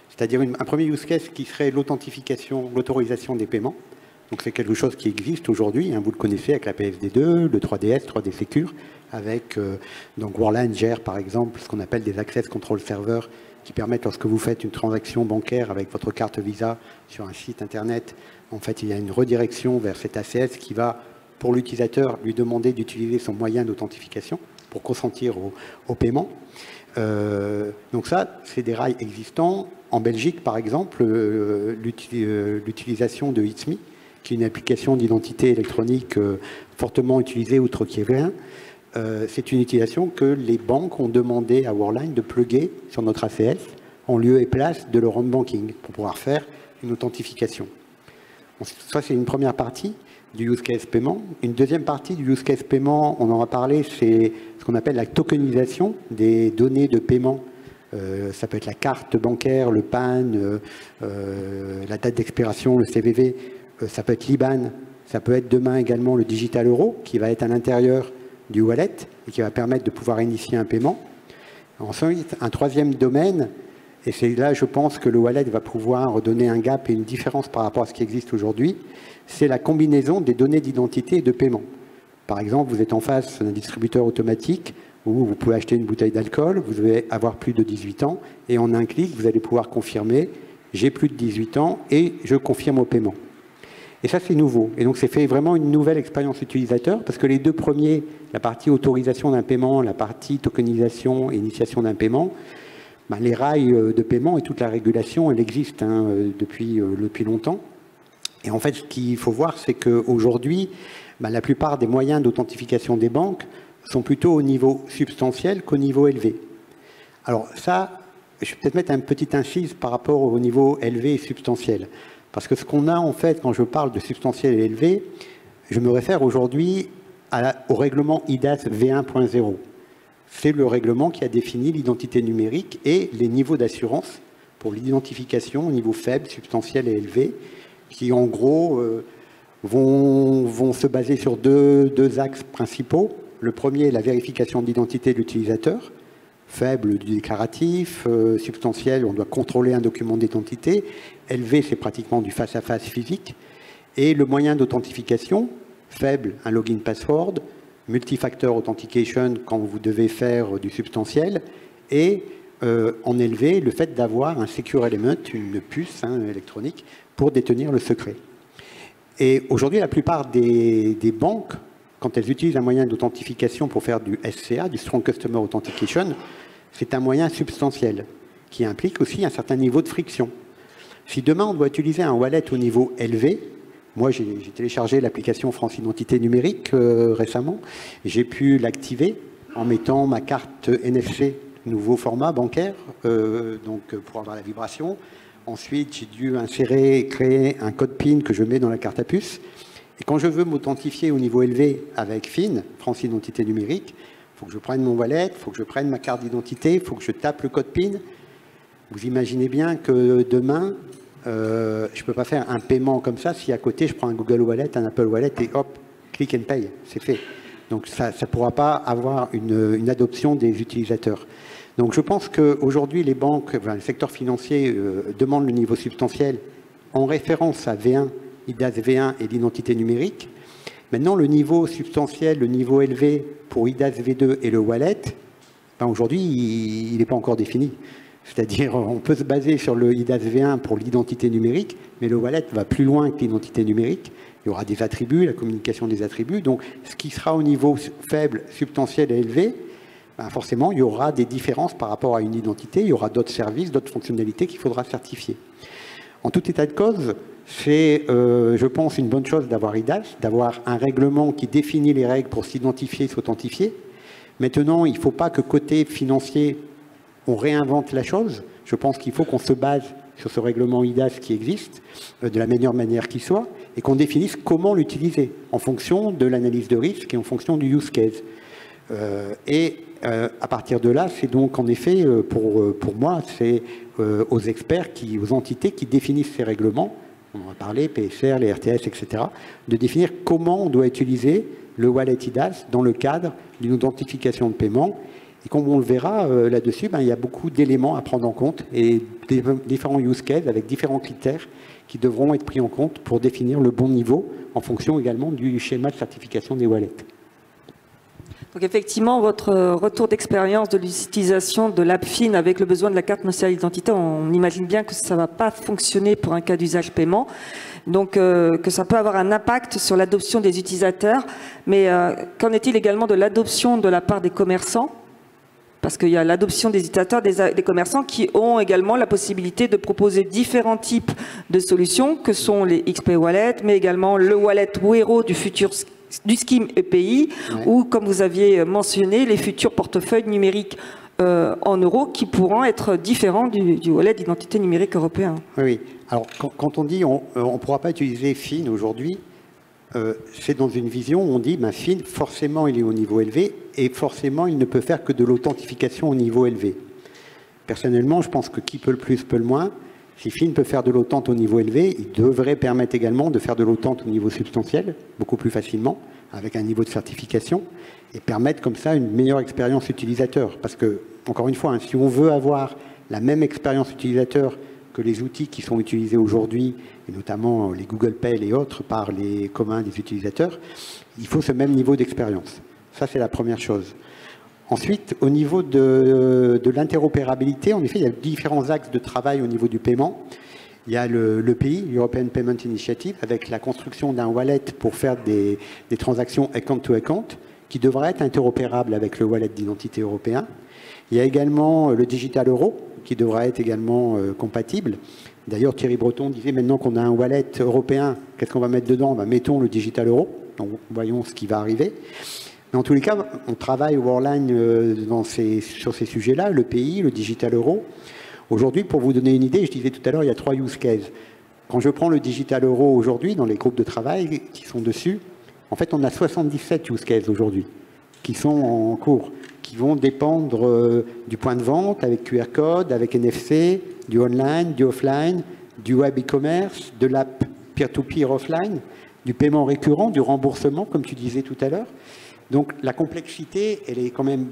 C'est-à-dire un premier use case qui serait l'authentification, l'autorisation des paiements. Donc c'est quelque chose qui existe aujourd'hui, hein, vous le connaissez avec la PSD2, le 3DS, 3D Secure, avec donc Worldline gère par exemple ce qu'on appelle des Access Control Servers qui permettent, lorsque vous faites une transaction bancaire avec votre carte Visa sur un site internet, en fait il y a une redirection vers cet ACS qui va, pour l'utilisateur, lui demander d'utiliser son moyen d'authentification pour consentir au paiement. Donc ça, c'est des rails existants. En Belgique, par exemple, l'utilisation de It's Me, qui est une application d'identité électronique fortement utilisée outre Kiev1, c'est une utilisation que les banques ont demandé à Worldline de plugger sur notre ACS en lieu et place de leur home banking pour pouvoir faire une authentification. Ça, c'est une première partie du use case paiement. Une deuxième partie du use case paiement, on en a parlé, c'est ce qu'on appelle la tokenisation des données de paiement. Ça peut être la carte bancaire, le PAN, la date d'expiration, le CVV, ça peut être l'IBAN, ça peut être demain également le digital euro qui va être à l'intérieur du wallet et qui va permettre de pouvoir initier un paiement. Ensuite, un troisième domaine, et c'est là je pense que le wallet va pouvoir donner un gap et une différence par rapport à ce qui existe aujourd'hui, c'est la combinaison des données d'identité et de paiement. Par exemple, vous êtes en face d'un distributeur automatique où vous pouvez acheter une bouteille d'alcool, vous devez avoir plus de 18 ans, et en un clic, vous allez pouvoir confirmer « j'ai plus de 18 ans et je confirme au paiement ». Et ça, c'est nouveau. Et donc, c'est fait vraiment une nouvelle expérience utilisateur, parce que les deux premiers, la partie autorisation d'un paiement, la partie tokenisation et initiation d'un paiement, ben, les rails de paiement et toute la régulation, elle existe hein, depuis longtemps. Et en fait, ce qu'il faut voir, c'est qu'aujourd'hui, ben, la plupart des moyens d'authentification des banques sont plutôt au niveau substantiel qu'au niveau élevé. Alors ça, je vais peut-être mettre un petit incise par rapport au niveau élevé et substantiel. Parce que ce qu'on a en fait, quand je parle de substantiel et élevé, je me réfère aujourd'hui au règlement IDAS V1.0. C'est le règlement qui a défini l'identité numérique et les niveaux d'assurance pour l'identification au niveau faible, substantiel et élevé, qui en gros vont se baser sur deux axes principaux. Le premier, la vérification d'identité de l'utilisateur, faible du déclaratif, substantiel, on doit contrôler un document d'identité, élevé, c'est pratiquement du face-à-face physique, et le moyen d'authentification, faible, un login password, multifactor authentication quand vous devez faire du substantiel, et en élevé, le fait d'avoir un secure element, une puce hein, électronique, pour détenir le secret. Et aujourd'hui, la plupart des banques, quand elles utilisent un moyen d'authentification pour faire du SCA, du Strong Customer Authentication, c'est un moyen substantiel qui implique aussi un certain niveau de friction. Si demain on doit utiliser un wallet au niveau élevé, moi j'ai téléchargé l'application France Identité Numérique récemment, j'ai pu l'activer en mettant ma carte NFC, nouveau format bancaire, donc pour avoir la vibration. Ensuite j'ai dû créer un code PIN que je mets dans la carte à puce. Et quand je veux m'authentifier au niveau élevé avec FIN, France Identité Numérique, il faut que je prenne mon wallet, il faut que je prenne ma carte d'identité, il faut que je tape le code PIN. Vous imaginez bien que demain, je ne peux pas faire un paiement comme ça si à côté je prends un Google Wallet, un Apple Wallet et hop, click and pay, c'est fait. Donc ça ne pourra pas avoir une adoption des utilisateurs. Donc je pense qu'aujourd'hui les banques, enfin, le secteur financier demande le niveau substantiel en référence à V1, IDAS V1 et l'identité numérique. Maintenant, le niveau substantiel, le niveau élevé pour IDAS V2 et le wallet, ben aujourd'hui, il n'est pas encore défini. C'est-à-dire, on peut se baser sur le IDAS V1 pour l'identité numérique, mais le wallet va plus loin que l'identité numérique. Il y aura des attributs, la communication des attributs. Donc, ce qui sera au niveau faible, substantiel et élevé, ben forcément, il y aura des différences par rapport à une identité. Il y aura d'autres services, d'autres fonctionnalités qu'il faudra certifier. En tout état de cause, c'est, je pense, une bonne chose d'avoir IDAS, d'avoir un règlement qui définit les règles pour s'identifier, s'authentifier. Maintenant, il ne faut pas que côté financier, on réinvente la chose. Je pense qu'il faut qu'on se base sur ce règlement IDAS qui existe, de la meilleure manière qui soit, et qu'on définisse comment l'utiliser, en fonction de l'analyse de risque et en fonction du use case. À partir de là, c'est donc en effet, pour moi, c'est aux experts, aux entités qui définissent ces règlements, on en a parlé, PSR, les RTS, etc., de définir comment on doit utiliser le wallet IDAS dans le cadre d'une authentification de paiement. Et comme on le verra là-dessus, il y a beaucoup d'éléments à prendre en compte et différents use cases avec différents critères qui devront être pris en compte pour définir le bon niveau en fonction également du schéma de certification des wallets. Donc effectivement, votre retour d'expérience de l'utilisation de l'AppFin avec le besoin de la carte nationale d'identité, on imagine bien que ça ne va pas fonctionner pour un cas d'usage paiement, donc que ça peut avoir un impact sur l'adoption des utilisateurs. Mais qu'en est-il également de l'adoption de la part des commerçants? Parce qu'il y a l'adoption des utilisateurs, des commerçants qui ont également la possibilité de proposer différents types de solutions, que sont les XP Wallet, mais également le wallet Wero du scheme EPI, ouais. Ou, comme vous aviez mentionné, les futurs portefeuilles numériques en euros qui pourront être différents du wallet d'identité numérique européen. Oui, alors quand on dit on ne pourra pas utiliser FIN aujourd'hui, c'est dans une vision où on dit FIN, forcément il est au niveau élevé et forcément il ne peut faire que de l'authentification au niveau élevé. Personnellement, je pense que qui peut le plus peut le moins. Si FIN peut faire de l'authentique au niveau élevé, il devrait permettre également de faire de l'authentique au niveau substantiel, beaucoup plus facilement, avec un niveau de certification, et permettre comme ça une meilleure expérience utilisateur. Parce que, encore une fois, si on veut avoir la même expérience utilisateur que les outils qui sont utilisés aujourd'hui, et notamment les Google Pay et autres par les communs des utilisateurs, il faut ce même niveau d'expérience. Ça, c'est la première chose. Ensuite, au niveau de l'interopérabilité, en effet, il y a différents axes de travail au niveau du paiement. Il y a l'EPI, European Payment Initiative, avec la construction d'un wallet pour faire des transactions account-to-account, qui devrait être interopérable avec le wallet d'identité européen. Il y a également le Digital Euro, qui devra être également compatible. D'ailleurs, Thierry Breton disait, maintenant qu'on a un wallet européen, qu'est-ce qu'on va mettre dedans? Mettons le Digital Euro, donc voyons ce qui va arriver. Mais en tous les cas, on travaille au Worldline sur ces sujets-là, le pays, le Digital Euro. Aujourd'hui, pour vous donner une idée, je disais tout à l'heure, il y a 3 use cases. Quand je prends le Digital Euro aujourd'hui, dans les groupes de travail qui sont dessus, en fait, on a 77 use cases aujourd'hui qui sont en cours, qui vont dépendre du point de vente avec QR code, avec NFC, du online, du offline, du web e-commerce, de l'app peer-to-peer offline, du paiement récurrent, du remboursement, comme tu disais tout à l'heure. Donc la complexité, elle est quand même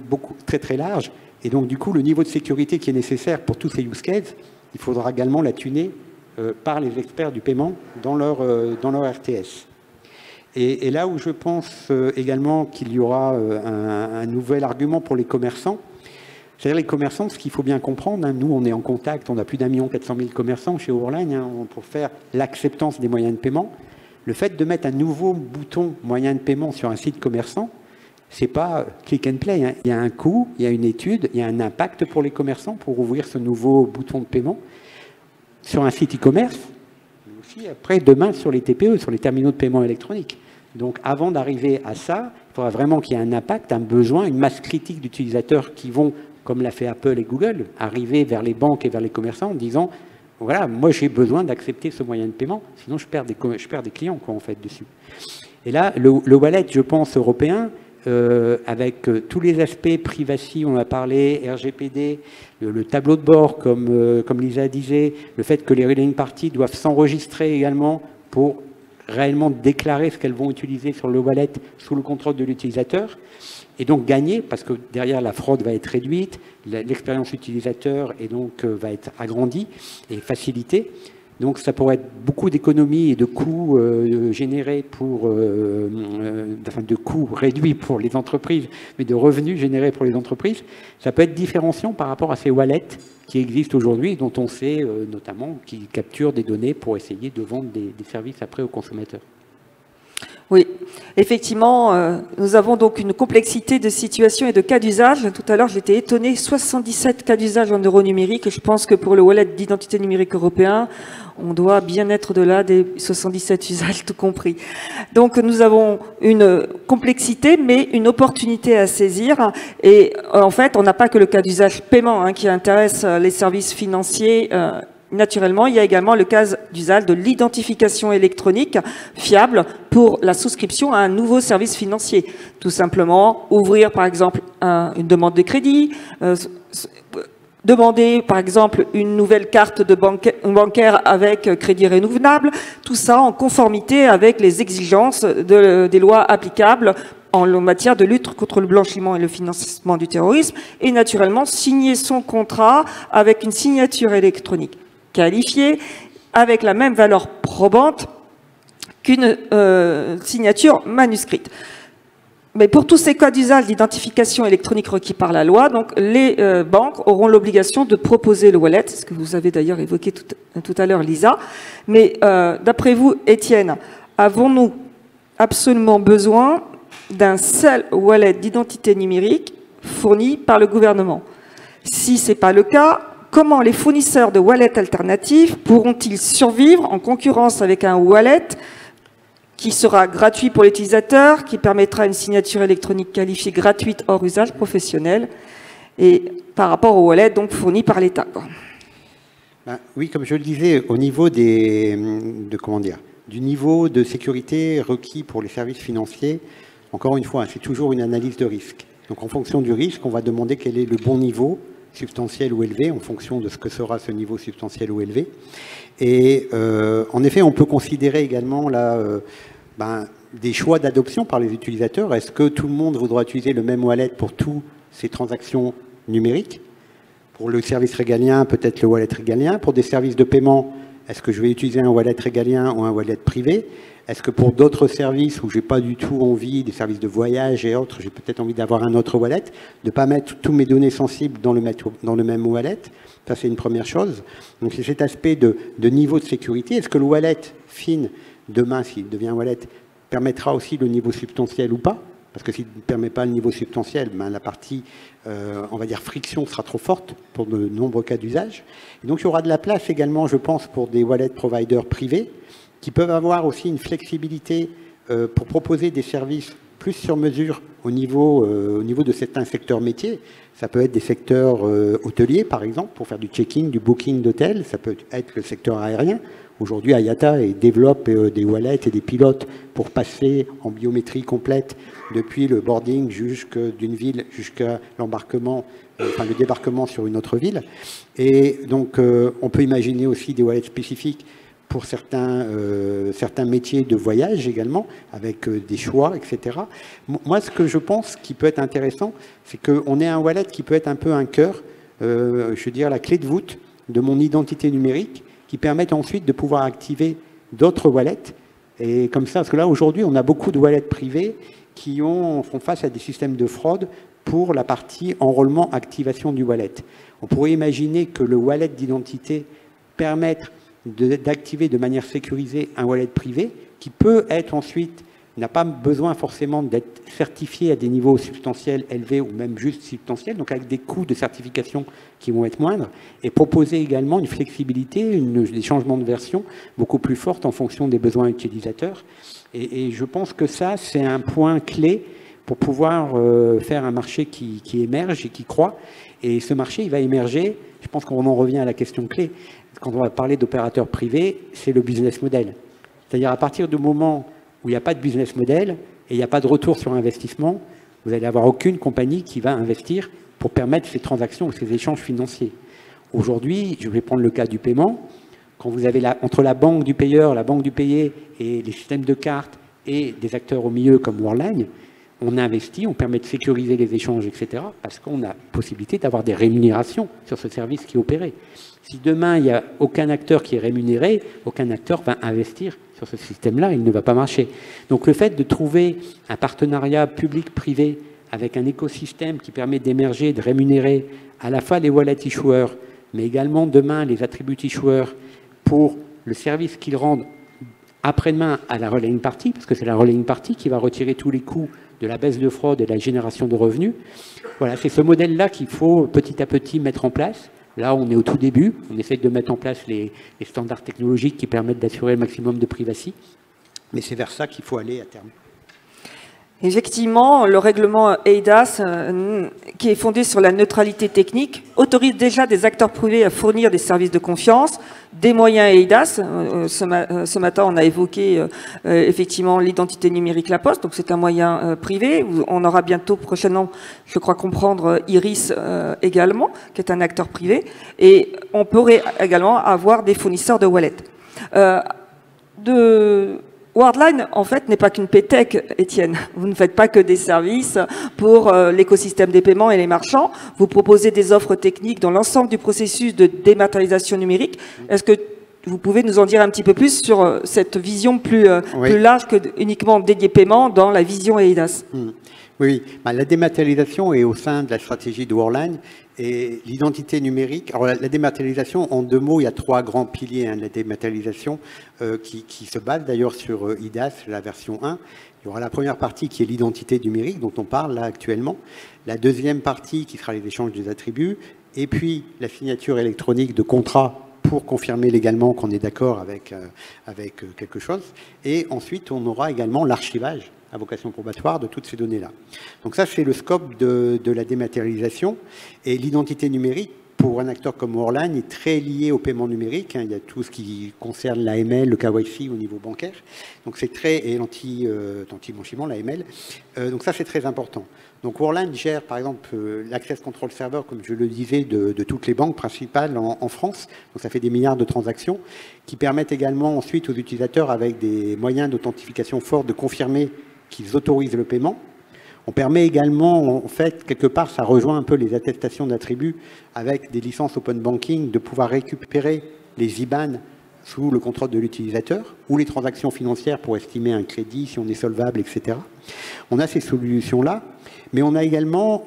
très très large. Et donc du coup, le niveau de sécurité qui est nécessaire pour tous ces use cases, il faudra également la tuner par les experts du paiement dans leur RTS. Et là où je pense également qu'il y aura un nouvel argument pour les commerçants, c'est-à-dire les commerçants, ce qu'il faut bien comprendre, nous on est en contact, on a plus d'1 400 000 commerçants chez Worldline pour faire l'acceptance des moyens de paiement. Le fait de mettre un nouveau bouton moyen de paiement sur un site commerçant, c'est pas click and play. Il y a un coût, il y a une étude, il y a un impact pour les commerçants pour ouvrir ce nouveau bouton de paiement sur un site e-commerce, mais aussi après demain sur les TPE, sur les terminaux de paiement électronique. Donc avant d'arriver à ça, il faudra vraiment qu'il y ait un impact, un besoin, une masse critique d'utilisateurs qui vont, comme l'a fait Apple et Google, arriver vers les banques et vers les commerçants en disant voilà, moi j'ai besoin d'accepter ce moyen de paiement, sinon je perds des clients en fait dessus. Et là, le wallet, je pense, européen, avec tous les aspects privacy, on en a parlé, RGPD, le tableau de bord, comme Lisa disait, le fait que les relating parties doivent s'enregistrer également pour réellement déclarer ce qu'elles vont utiliser sur le wallet sous le contrôle de l'utilisateur, et donc gagner, parce que derrière la fraude va être réduite, l'expérience utilisateur et donc va être agrandie et facilitée. Donc ça pourrait être beaucoup d'économies et de coûts générés de coûts réduits pour les entreprises, mais de revenus générés pour les entreprises. Ça peut être différenciant par rapport à ces wallets qui existent aujourd'hui, dont on sait notamment qu'ils capturent des données pour essayer de vendre des services après aux consommateurs. Oui, effectivement, nous avons donc une complexité de situations et de cas d'usage. Tout à l'heure, j'étais étonnée, 77 cas d'usage en euro numérique. Je pense que pour le wallet d'identité numérique européen, on doit bien être de là des 77 usages tout compris. Donc nous avons une complexité, mais une opportunité à saisir. Et en fait, on n'a pas que le cas d'usage paiement qui intéresse les services financiers. Naturellement, il y a également le cas d'usage de l'identification électronique fiable pour la souscription à un nouveau service financier. Tout simplement, ouvrir par exemple une demande de crédit, demander par exemple une nouvelle carte de bancaire avec crédit renouvelable, tout ça en conformité avec les exigences des lois applicables en matière de lutte contre le blanchiment et le financement du terrorisme, et naturellement signer son contrat avec une signature électronique qualifiée avec la même valeur probante qu'une signature manuscrite. Mais pour tous ces cas d'usage d'identification électronique requis par la loi, donc les banques auront l'obligation de proposer le wallet, ce que vous avez d'ailleurs évoqué tout à l'heure, Lisa. Mais d'après vous, Étienne, avons-nous absolument besoin d'un seul wallet d'identité numérique fourni par le gouvernement? Si ce n'est pas le cas, comment les fournisseurs de wallets alternatifs pourront-ils survivre en concurrence avec un wallet qui sera gratuit pour l'utilisateur, qui permettra une signature électronique qualifiée gratuite hors usage professionnel, et par rapport au wallet donc fourni par l'État? Oui, comme je le disais, au niveau du niveau de sécurité requis pour les services financiers, encore une fois, c'est toujours une analyse de risque. Donc en fonction du risque, on va demander quel est le bon niveau, substantiel ou élevé, en fonction de ce que sera ce niveau substantiel ou élevé. Et en effet, on peut considérer également là, des choix d'adoption par les utilisateurs. Est-ce que tout le monde voudra utiliser le même wallet pour toutes ces transactions numériques? Pour le service régalien, peut-être le wallet régalien. Pour des services de paiement, est-ce que je vais utiliser un wallet régalien ou un wallet privé? Est-ce que pour d'autres services où j'ai pas du tout envie, des services de voyage et autres, j'ai peut-être envie d'avoir un autre wallet, de ne pas mettre tous mes données sensibles dans le même wallet? Ça, c'est une première chose. Donc, c'est cet aspect de niveau de sécurité. Est-ce que le wallet FIN, demain, s'il devient un wallet, permettra aussi le niveau substantiel ou pas? Parce que s'il ne permet pas le niveau substantiel, la partie, on va dire, friction sera trop forte pour de nombreux cas d'usage. Et donc, il y aura de la place également, je pense, pour des wallet providers privés qui peuvent avoir aussi une flexibilité pour proposer des services plus sur mesure au niveau de certains secteurs métiers. Ça peut être des secteurs hôteliers, par exemple, pour faire du check-in, du booking d'hôtel. Ça peut être le secteur aérien. Aujourd'hui, Ayata développe des wallets et des pilotes pour passer en biométrie complète depuis le boarding d'une ville jusqu'à l'embarquement, le débarquement sur une autre ville. Et donc, on peut imaginer aussi des wallets spécifiques pour certains métiers de voyage également, avec des choix, etc. Moi, ce que je pense qui peut être intéressant, c'est qu'on ait un wallet qui peut être un peu un cœur, je veux dire la clé de voûte de mon identité numérique, qui permettent ensuite de pouvoir activer d'autres wallets. Et comme ça, parce que là, aujourd'hui, on a beaucoup de wallets privés qui font face à des systèmes de fraude pour la partie enrôlement, activation du wallet. On pourrait imaginer que le wallet d'identité permette d'activer de manière sécurisée un wallet privé qui peut être ensuite, n'a pas besoin forcément d'être certifié à des niveaux substantiels élevés ou même juste substantiels, donc avec des coûts de certification qui vont être moindres, et proposer également une flexibilité, des changements de version beaucoup plus fortes en fonction des besoins utilisateurs. Et je pense que ça, c'est un point clé pour pouvoir faire un marché qui émerge et qui croît. Et ce marché, il va émerger, je pense qu'on en revient à la question clé, quand on va parler d'opérateurs privés, c'est le business model. C'est-à-dire à partir du moment où il n'y a pas de business model et il n'y a pas de retour sur investissement, vous n'allez avoir aucune compagnie qui va investir pour permettre ces transactions ou ces échanges financiers. Aujourd'hui, je vais prendre le cas du paiement. Quand vous avez entre la banque du payeur, la banque du payé et les systèmes de cartes et des acteurs au milieu comme Worldline, on investit, on permet de sécuriser les échanges, etc. parce qu'on a possibilité d'avoir des rémunérations sur ce service qui est opéré. Si demain, il n'y a aucun acteur qui est rémunéré, aucun acteur va investir sur ce système-là, il ne va pas marcher. Donc le fait de trouver un partenariat public-privé avec un écosystème qui permet d'émerger, de rémunérer à la fois les wallet issuers, mais également demain les attributs issuers pour le service qu'ils rendent après-demain à la relaying party, parce que c'est la relaying party qui va retirer tous les coûts de la baisse de fraude et de la génération de revenus. Voilà, c'est ce modèle-là qu'il faut petit à petit mettre en place. Là, on est au tout début. On essaie de mettre en place les standards technologiques qui permettent d'assurer le maximum de privacy. Mais c'est vers ça qu'il faut aller à terme. Effectivement, le règlement EIDAS, qui est fondé sur la neutralité technique, autorise déjà des acteurs privés à fournir des services de confiance, des moyens EIDAS. Ce matin, on a évoqué effectivement l'identité numérique La Poste, donc c'est un moyen privé. On aura bientôt, prochainement, je crois comprendre, Iris également, qui est un acteur privé. Et on pourrait également avoir des fournisseurs de wallets. Worldline, en fait, n'est pas qu'une PayTech, Étienne. Vous ne faites pas que des services pour l'écosystème des paiements et les marchands. Vous proposez des offres techniques dans l'ensemble du processus de dématérialisation numérique. Est-ce que vous pouvez nous en dire un petit peu plus sur cette vision plus large que uniquement dédiée paiement dans la vision EIDAS? Oui, la dématérialisation est au sein de la stratégie de Worldline et l'identité numérique. Alors la dématérialisation, en 2 mots, il y a 3 grands piliers de la dématérialisation qui se basent d'ailleurs sur EIDAS, la version 1. Il y aura la première partie qui est l'identité numérique dont on parle là actuellement. La deuxième partie qui sera les échanges des attributs et puis la signature électronique de contrats pour confirmer légalement qu'on est d'accord avec quelque chose. Et ensuite, on aura également l'archivage à vocation probatoire de toutes ces données-là. Donc ça, c'est le scope de la dématérialisation. Et l'identité numérique, pour un acteur comme Worldline, est très lié au paiement numérique. Il y a tout ce qui concerne l'AML, le KYC au niveau bancaire. Donc c'est très... et l'anti-blanchiment, l'AML. Donc ça, c'est très important. Donc Worldline gère, par exemple, l'Access Control Server, comme je le disais, de toutes les banques principales en France. Donc ça fait des milliards de transactions qui permettent également ensuite aux utilisateurs, avec des moyens d'authentification forts, de confirmer qu'ils autorisent le paiement. On permet également, en fait, quelque part, ça rejoint un peu les attestations d'attributs avec des licences open banking, de pouvoir récupérer les IBAN sous le contrôle de l'utilisateur ou les transactions financières pour estimer un crédit, si on est solvable, etc. On a ces solutions-là, mais on a également,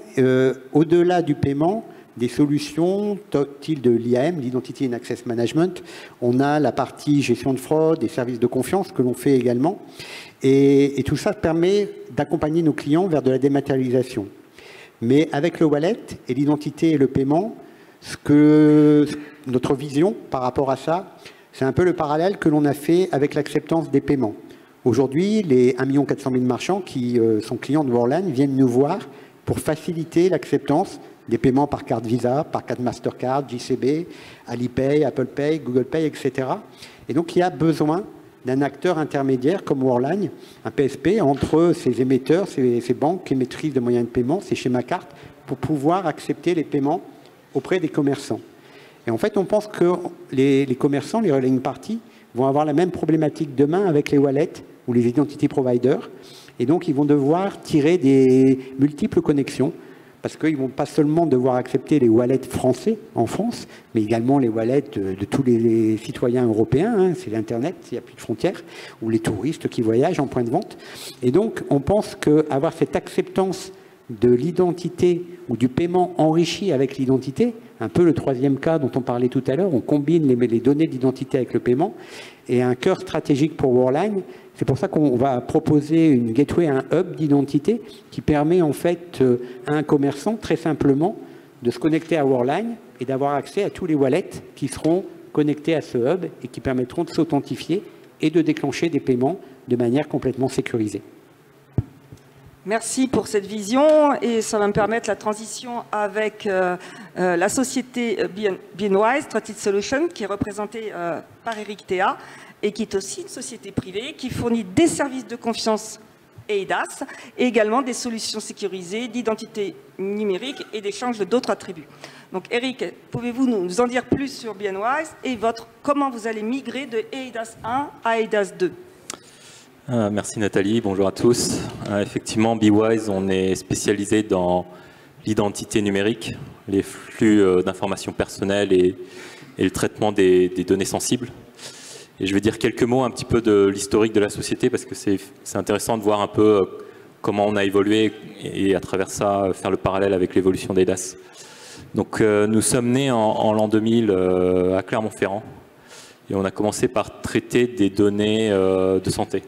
au-delà du paiement, des solutions telles de l'IAM, l'Identity and Access Management. On a la partie gestion de fraude, des services de confiance que l'on fait également. Et tout ça permet d'accompagner nos clients vers de la dématérialisation. Mais avec le wallet et l'identité et le paiement, notre vision par rapport à ça, c'est un peu le parallèle que l'on a fait avec l'acceptance des paiements. Aujourd'hui, les 1 400 000 marchands qui sont clients de Worldline viennent nous voir pour faciliter l'acceptance des paiements par carte Visa, par carte Mastercard, JCB, Alipay, Apple Pay, Google Pay, etc. Et donc, il y a besoin d'un acteur intermédiaire comme Worldline, un PSP, entre ces émetteurs, ces banques émettrices de moyens de paiement, ces schémas cartes, pour pouvoir accepter les paiements auprès des commerçants. Et en fait, on pense que les commerçants, les relaying parties, vont avoir la même problématique demain avec les wallets ou les identity providers. Et donc, ils vont devoir tirer des multiples connexions parce qu'ils ne vont pas seulement devoir accepter les wallets français en France, mais également les wallets de tous les citoyens européens, c'est l'Internet, il n'y a plus de frontières, ou les touristes qui voyagent en point de vente. Et donc, on pense qu'avoir cette acceptance de l'identité ou du paiement enrichi avec l'identité, un peu le troisième cas dont on parlait tout à l'heure, on combine les données d'identité avec le paiement, et un cœur stratégique pour Worldline. C'est pour ça qu'on va proposer une gateway, un hub d'identité qui permet en fait à un commerçant très simplement de se connecter à Worldline et d'avoir accès à tous les wallets qui seront connectés à ce hub et qui permettront de s'authentifier et de déclencher des paiements de manière complètement sécurisée. Merci pour cette vision et ça va me permettre la transition avec la société BNwise Trusted Solutions qui est représentée par Eric Théa et qui est aussi une société privée qui fournit des services de confiance EIDAS et également des solutions sécurisées d'identité numérique et d'échange d'autres attributs. Donc Eric, pouvez-vous nous en dire plus sur BNwise et comment vous allez migrer de EIDAS 1 à EIDAS 2? Merci Nathalie, bonjour à tous. Effectivement, BWise, on est spécialisé dans l'identité numérique, les flux d'informations personnelles et le traitement des données sensibles. Et je vais dire quelques mots un petit peu de l'historique de la société parce que c'est intéressant de voir un peu comment on a évolué et à travers ça faire le parallèle avec l'évolution d'EIDAS. Donc nous sommes nés en l'an 2000 à Clermont-Ferrand. et on a commencé par traiter des données de santé.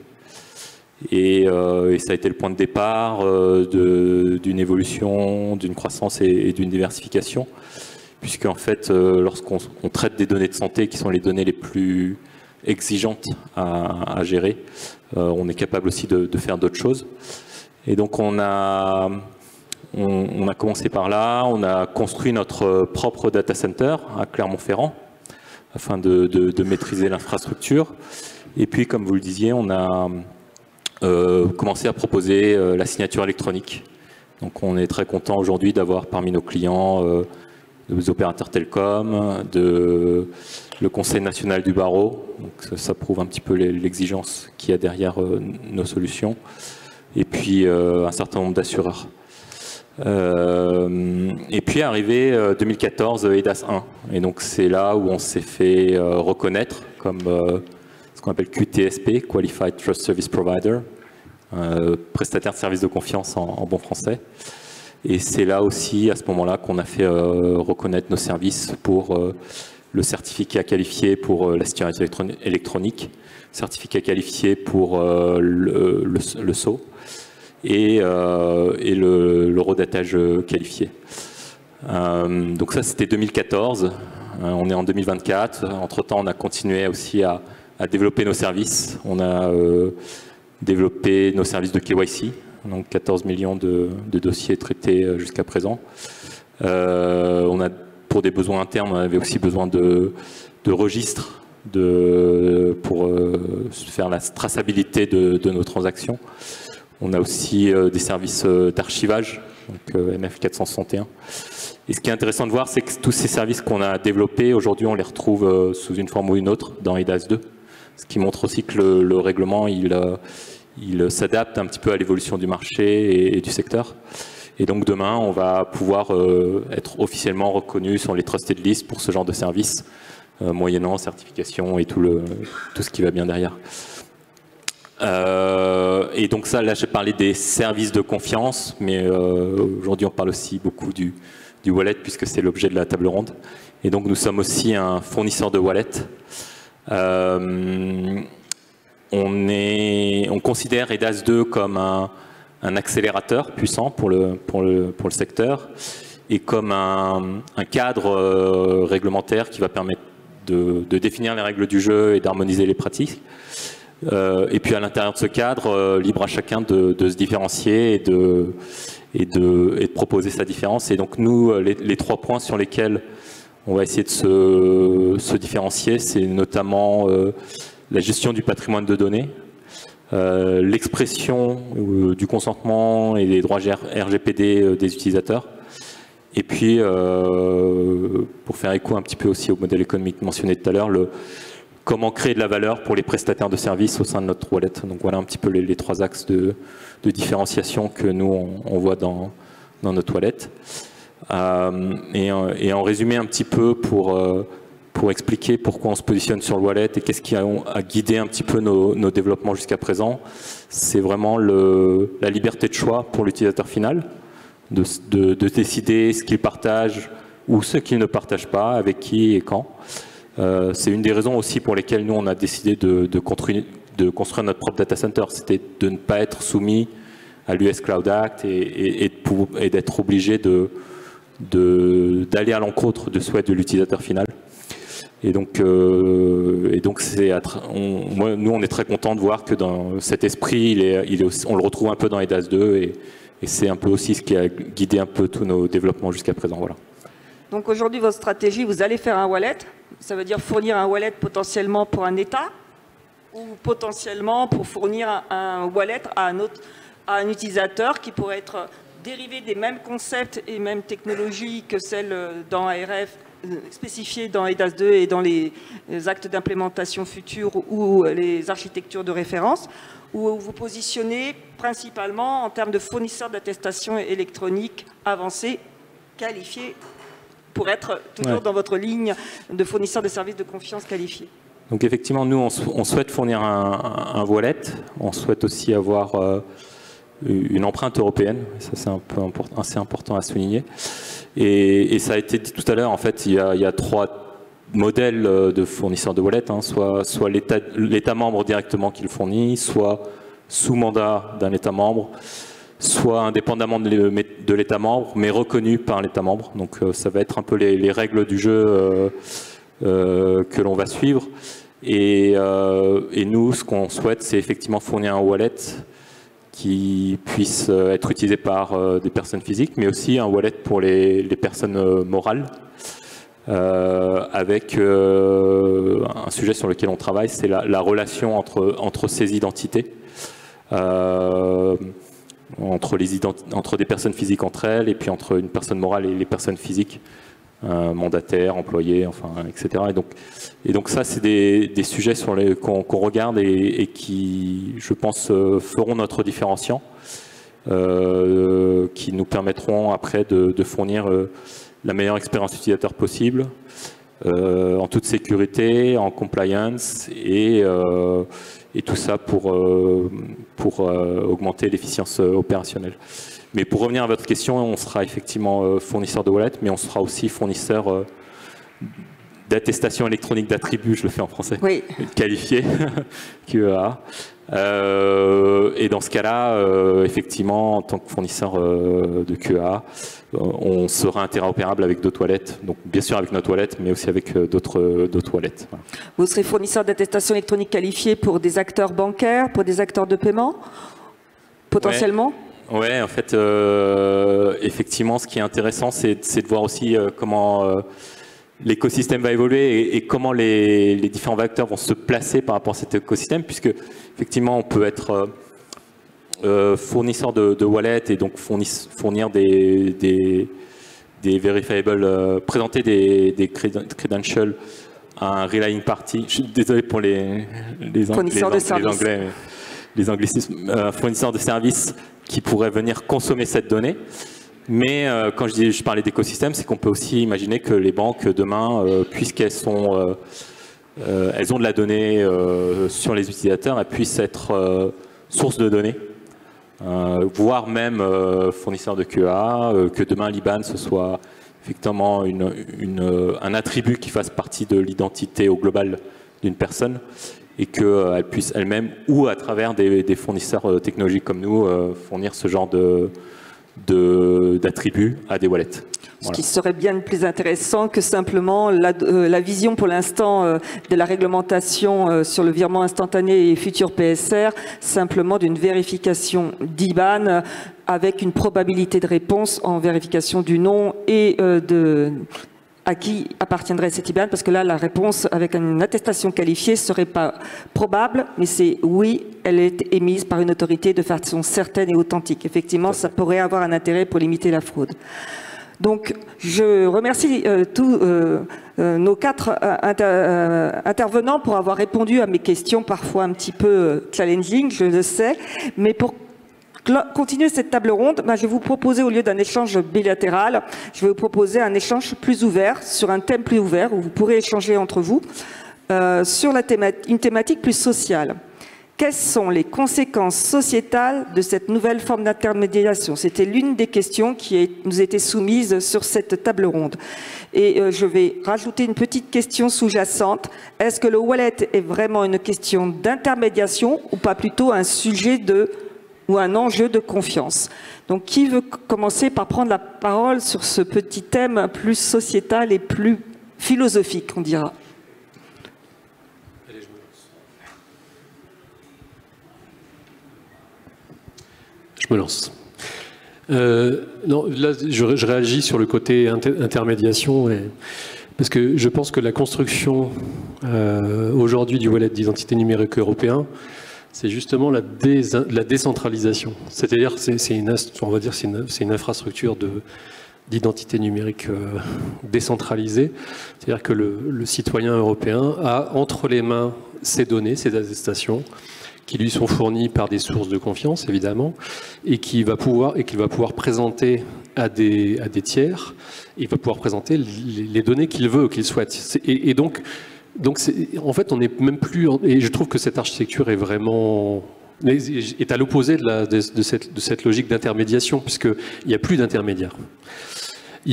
Et ça a été le point de départ d'une évolution, d'une croissance et d'une diversification, puisque en fait, lorsqu'on traite des données de santé, qui sont les données les plus exigeantes à gérer, on est capable aussi de faire d'autres choses. Et donc on a commencé par là, on a construit notre propre data center à Clermont-Ferrand, afin de maîtriser l'infrastructure. Et puis, comme vous le disiez, on a commencer à proposer la signature électronique. Donc on est très content aujourd'hui d'avoir parmi nos clients des opérateurs télécoms, le Conseil national du barreau, donc ça prouve un petit peu l'exigence qu'il y a derrière nos solutions, et puis un certain nombre d'assureurs. Et puis arrivé 2014, EIDAS 1, et donc c'est là où on s'est fait reconnaître comme ce qu'on appelle QTSP, Qualified Trust Service Provider, prestataire de services de confiance en bon français. Et c'est là aussi, à ce moment-là, qu'on a fait reconnaître nos services pour le certificat qualifié pour la sécurité électronique, certificat qualifié pour le SO et l'eurodatage qualifié. Donc ça, c'était 2014. On est en 2024. Entre-temps, on a continué aussi à développer nos services. On a développé nos services de KYC, donc 14 millions de dossiers traités jusqu'à présent. On a, pour des besoins internes, on avait aussi besoin de registres pour faire la traçabilité de nos transactions. On a aussi des services d'archivage, donc MF461. Et ce qui est intéressant de voir, c'est que tous ces services qu'on a développés, aujourd'hui, on les retrouve sous une forme ou une autre dans EIDAS 2. Ce qui montre aussi que le règlement, il s'adapte un petit peu à l'évolution du marché et du secteur. Et donc demain, on va pouvoir être officiellement reconnu sur les trusted lists pour ce genre de service, moyennant certification et tout ce qui va bien derrière. Et donc ça, là, j'ai parlé des services de confiance, mais aujourd'hui, on parle aussi beaucoup du wallet, puisque c'est l'objet de la table ronde. Et donc, nous sommes aussi un fournisseur de wallet. On considère EIDAS 2 comme un accélérateur puissant pour le secteur et comme un cadre réglementaire qui va permettre de définir les règles du jeu et d'harmoniser les pratiques. Et puis à l'intérieur de ce cadre, libre à chacun de se différencier et de proposer sa différence. Et donc nous, les 3 points sur lesquels on va essayer de se différencier, c'est notamment la gestion du patrimoine de données, l'expression du consentement et des droits RGPD des utilisateurs, et puis, pour faire écho un petit peu aussi au modèle économique mentionné tout à l'heure, comment créer de la valeur pour les prestataires de services au sein de notre wallet. Donc voilà un petit peu les 3 axes de différenciation que nous, on voit dans notre wallet. Et en résumé un petit peu pour expliquer pourquoi on se positionne sur le wallet et qu'est-ce qui a guidé un petit peu nos développements jusqu'à présent, c'est vraiment la liberté de choix pour l'utilisateur final, de décider ce qu'il partage ou ce qu'il ne partage pas, avec qui et quand. C'est une des raisons aussi pour lesquelles nous on a décidé de construire notre propre data center, c'était de ne pas être soumis à l'US Cloud Act et d'être obligé d'aller à l'encontre du souhait de l'utilisateur final. Et donc nous, on est très content de voir que dans cet esprit, on le retrouve un peu dans EIDAS 2 et c'est un peu aussi ce qui a guidé un peu tous nos développements jusqu'à présent. Voilà. Donc aujourd'hui, votre stratégie, vous allez faire un wallet. Ça veut dire fournir un wallet potentiellement pour un État ou potentiellement pour fournir un wallet à un utilisateur qui pourrait être dérivé des mêmes concepts et mêmes technologies que celles dans ARF, spécifiées dans EIDAS 2 et dans les actes d'implémentation futurs ou les architectures de référence, où vous vous positionnez principalement en termes de fournisseurs d'attestation électronique avancés, qualifiés, pour être toujours dans votre ligne de fournisseurs de services de confiance qualifiés. Donc effectivement, nous, on souhaite fournir un wallet, on souhaite aussi avoir une empreinte européenne, ça c'est assez important à souligner. Et ça a été dit tout à l'heure, en fait, il y a 3 modèles de fournisseurs de wallet, hein, soit l'État membre directement qui le fournit, soit sous mandat d'un État membre, soit indépendamment de l'État membre, mais reconnu par l'État membre. Donc ça va être un peu les règles du jeu que l'on va suivre. Et nous, ce qu'on souhaite, c'est effectivement fournir un wallet qui puisse être utilisé par des personnes physiques, mais aussi un wallet pour les personnes morales, avec un sujet sur lequel on travaille, c'est la relation entre ces identités, entre des personnes physiques entre elles, et puis entre une personne morale et les personnes physiques, mandataires, employés, enfin, etc. Et donc ça, c'est des sujets sur qu'on regarde et qui, je pense, feront notre différenciant, qui nous permettront après de fournir la meilleure expérience utilisateur possible, en toute sécurité, en compliance, et tout ça pour augmenter l'efficience opérationnelle. Mais pour revenir à votre question, on sera effectivement fournisseur de wallet, mais on sera aussi fournisseur d'attestation électronique d'attributs, je le fais en français, oui. Qualifié, QEA. Et dans ce cas-là, effectivement, en tant que fournisseur de QEA, on sera interopérable avec d'autres wallets, donc bien sûr avec notre wallet, mais aussi avec d'autres wallets. Voilà. Vous serez fournisseur d'attestation électronique qualifiée pour des acteurs bancaires, pour des acteurs de paiement, potentiellement ? Ouais, en fait, effectivement, ce qui est intéressant, c'est de voir aussi comment l'écosystème va évoluer et comment les différents acteurs vont se placer par rapport à cet écosystème, puisque effectivement, on peut être fournisseur de wallet et donc fournir des verifiables, présenter des credentials à un relying party. Je suis désolé pour les anglais, les anglicismes, fournisseurs de services qui pourraient venir consommer cette donnée. Mais quand je parlais d'écosystème, c'est qu'on peut aussi imaginer que les banques demain, puisqu'elles ont de la donnée sur les utilisateurs, elles puissent être source de données, voire même fournisseur de QA, que demain l'IBAN ce soit effectivement un attribut qui fasse partie de l'identité au global d'une personne, et qu'elle puisse elle-même, ou à travers des fournisseurs technologiques comme nous, fournir ce genre d'attributs à des wallets. Ce qui serait bien plus intéressant que simplement la vision pour l'instant de la réglementation sur le virement instantané et futur PSR, simplement d'une vérification d'IBAN avec une probabilité de réponse en vérification du nom et à qui appartiendrait cette IBAN, parce que là, la réponse avec une attestation qualifiée serait pas probable, mais c'est oui, elle est émise par une autorité de façon certaine et authentique. Effectivement, ça pourrait avoir un intérêt pour limiter la fraude. Donc, je remercie tous nos 4 intervenants pour avoir répondu à mes questions, parfois un petit peu challenging, je le sais, mais pour continuer cette table ronde, je vais vous proposer, au lieu d'un échange bilatéral, je vais vous proposer un échange plus ouvert, sur un thème plus ouvert, où vous pourrez échanger entre vous, sur une thématique plus sociale. Quelles sont les conséquences sociétales de cette nouvelle forme d'intermédiation? C'était l'une des questions qui nous était soumise sur cette table ronde. Et je vais rajouter une petite question sous-jacente. Est-ce que le wallet est vraiment une question d'intermédiation ou pas plutôt un sujet ou un enjeu de confiance? Donc, qui veut commencer par prendre la parole sur ce petit thème plus sociétal et plus philosophique, on dira? Allez, je me lance. Non, là, je réagis sur le côté intermédiation, parce que je pense que la construction aujourd'hui du wallet d'identité numérique européen, c'est justement la décentralisation. C'est-à-dire, on va dire, c'est une infrastructure d'identité numérique décentralisée. C'est-à-dire que le citoyen européen a entre les mains ses données, ses attestations, qui lui sont fournies par des sources de confiance, évidemment, et qu'il va pouvoir présenter à des tiers. Il va pouvoir présenter les données qu'il veut ou qu'il souhaite. Et donc, en fait, on n'est même plus... Et je trouve que cette architecture est à l'opposé de cette logique d'intermédiation, puisqu'il n'y a plus d'intermédiaire.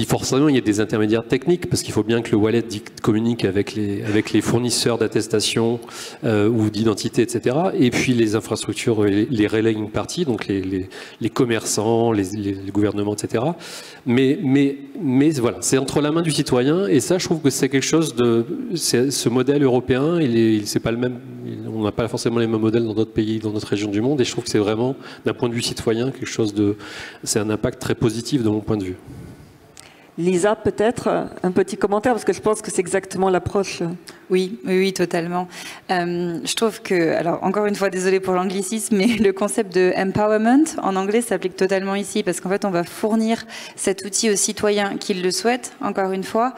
Forcément, il y a des intermédiaires techniques parce qu'il faut bien que le wallet communique avec les fournisseurs d'attestation ou d'identité, etc. Et puis les infrastructures, les relaying parties, donc les commerçants, les gouvernements, etc. Mais voilà, c'est entre la main du citoyen et ça, je trouve que c'est quelque chose de... Ce modèle européen, c'est pas le même. On n'a pas forcément les mêmes modèles dans d'autres pays, dans d'autres régions du monde et je trouve que c'est vraiment, d'un point de vue citoyen, quelque chose de... C'est un impact très positif de mon point de vue. Lisa, peut-être un petit commentaire, parce que je pense que c'est exactement l'approche. Oui, totalement. Je trouve que, alors encore une fois, désolée pour l'anglicisme, mais le concept de empowerment en anglais s'applique totalement ici, parce qu'en fait, on va fournir cet outil aux citoyens qui le souhaitent, encore une fois,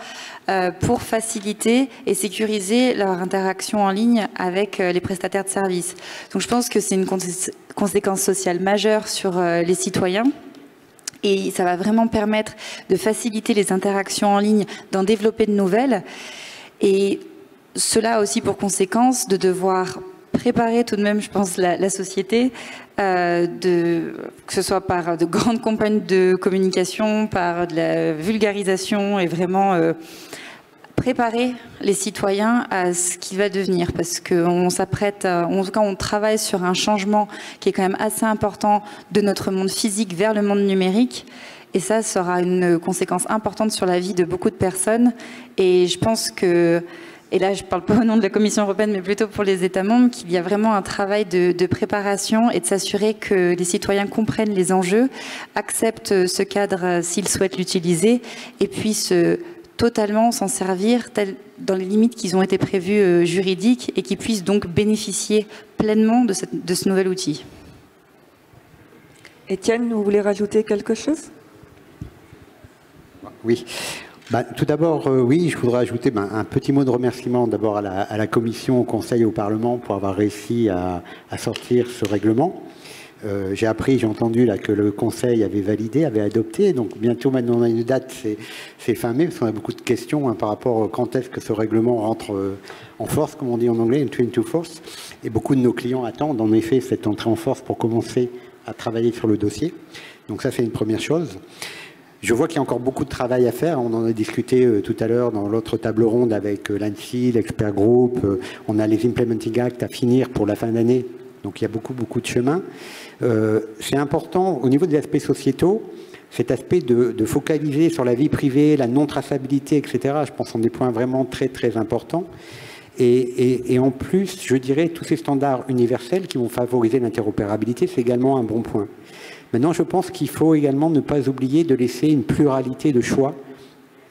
pour faciliter et sécuriser leur interaction en ligne avec les prestataires de services. Donc je pense que c'est une conséquence sociale majeure sur les citoyens. Et ça va vraiment permettre de faciliter les interactions en ligne, d'en développer de nouvelles. Et cela a aussi pour conséquence de devoir préparer tout de même, je pense, la société, que ce soit par de grandes campagnes de communication, par de la vulgarisation et vraiment préparer les citoyens à ce qui va devenir, parce qu'on s'apprête, en tout cas on travaille sur un changement qui est quand même assez important de notre monde physique vers le monde numérique, et ça sera une conséquence importante sur la vie de beaucoup de personnes. Et je pense que, et là je ne parle pas au nom de la Commission européenne, mais plutôt pour les États membres, qu'il y a vraiment un travail de préparation et de s'assurer que les citoyens comprennent les enjeux, acceptent ce cadre s'ils souhaitent l'utiliser, et puissent totalement s'en servir dans les limites qui ont été prévues juridiques et qui puissent donc bénéficier pleinement de ce nouvel outil. Étienne, vous voulez rajouter quelque chose? Oui. Tout d'abord, oui, je voudrais ajouter un petit mot de remerciement d'abord à la Commission, au Conseil et au Parlement pour avoir réussi à sortir ce règlement. J'ai appris, j'ai entendu là, que le Conseil avait validé, avait adopté. Donc bientôt, maintenant, on a une date, c'est fin mai, parce qu'on a beaucoup de questions par rapport à quand est-ce que ce règlement rentre en force, comme on dit en anglais, entry into force. Et beaucoup de nos clients attendent en effet cette entrée en force pour commencer à travailler sur le dossier. Donc ça, c'est une première chose. Je vois qu'il y a encore beaucoup de travail à faire. On en a discuté tout à l'heure dans l'autre table ronde avec l'ANSSI, l'Expert Group. On a les Implementing Acts à finir pour la fin d'année. Donc il y a beaucoup de chemin. C'est important au niveau des aspects sociétaux, cet aspect de focaliser sur la vie privée, la non-traçabilité, etc. Je pense que ce sont des points vraiment très importants. Et en plus, je dirais, tous ces standards universels qui vont favoriser l'interopérabilité, c'est également un bon point. Maintenant, je pense qu'il faut également ne pas oublier de laisser une pluralité de choix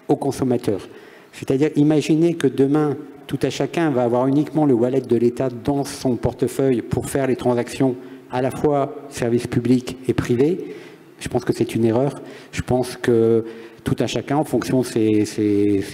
aux consommateurs. C'est-à-dire, imaginez que demain, tout à chacun va avoir uniquement le wallet de l'État dans son portefeuille pour faire les transactions à la fois service public et privé. Je pense que c'est une erreur. Je pense que tout à chacun, en fonction de ses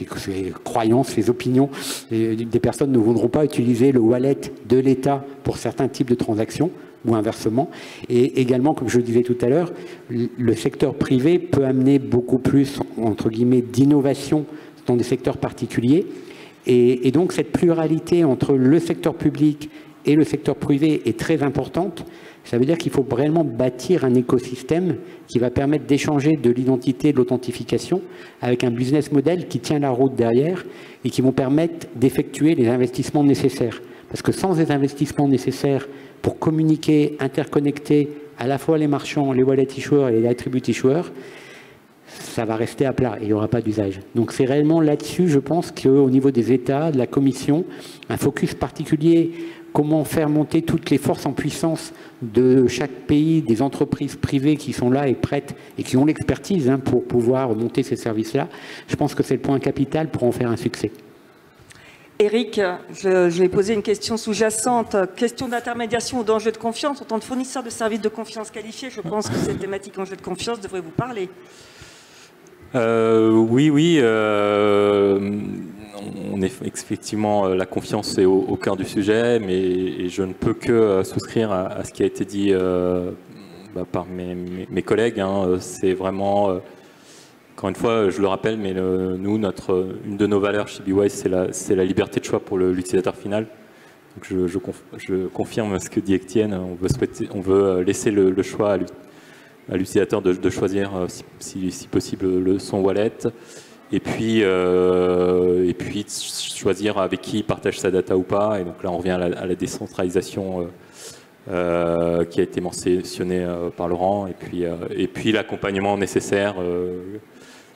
croyances, ses opinions, des personnes ne voudront pas utiliser le wallet de l'État pour certains types de transactions ou inversement. Et également, comme je le disais tout à l'heure, le secteur privé peut amener beaucoup plus, entre guillemets, d'innovation dans des secteurs particuliers. Et donc, cette pluralité entre le secteur public et le secteur privé est très importante. Ça veut dire qu'il faut réellement bâtir un écosystème qui va permettre d'échanger de l'identité et de l'authentification avec un business model qui tient la route derrière et qui vont permettre d'effectuer les investissements nécessaires. Parce que sans les investissements nécessaires pour communiquer, interconnecter à la fois les marchands, les wallet issuers et les attribute issuers, ça va rester à plat et il n'y aura pas d'usage. Donc c'est réellement là-dessus, je pense qu'au niveau des États, de la Commission, un focus particulier, comment faire monter toutes les forces en puissance de chaque pays, des entreprises privées qui sont là et prêtes et qui ont l'expertise pour pouvoir monter ces services-là. Je pense que c'est le point capital pour en faire un succès. Eric, je vais poser une question sous-jacente. Question d'intermédiation ou d'enjeu de confiance. En tant que fournisseur de services de confiance qualifiés, je pense que cette thématique enjeu de confiance devrait vous parler. Oui. On est effectivement, la confiance est au cœur du sujet, mais je ne peux que souscrire à ce qui a été dit par mes collègues. C'est vraiment, encore une fois, je le rappelle, mais nous, une de nos valeurs chez BeWise, c'est la liberté de choix pour l'utilisateur final. Donc je confirme ce que dit Etienne. On veut laisser le choix à l'utilisateur de choisir, si possible, son wallet. Et puis choisir avec qui il partage sa data ou pas. Et donc là, on revient à la décentralisation qui a été mentionnée par Laurent. Et puis l'accompagnement nécessaire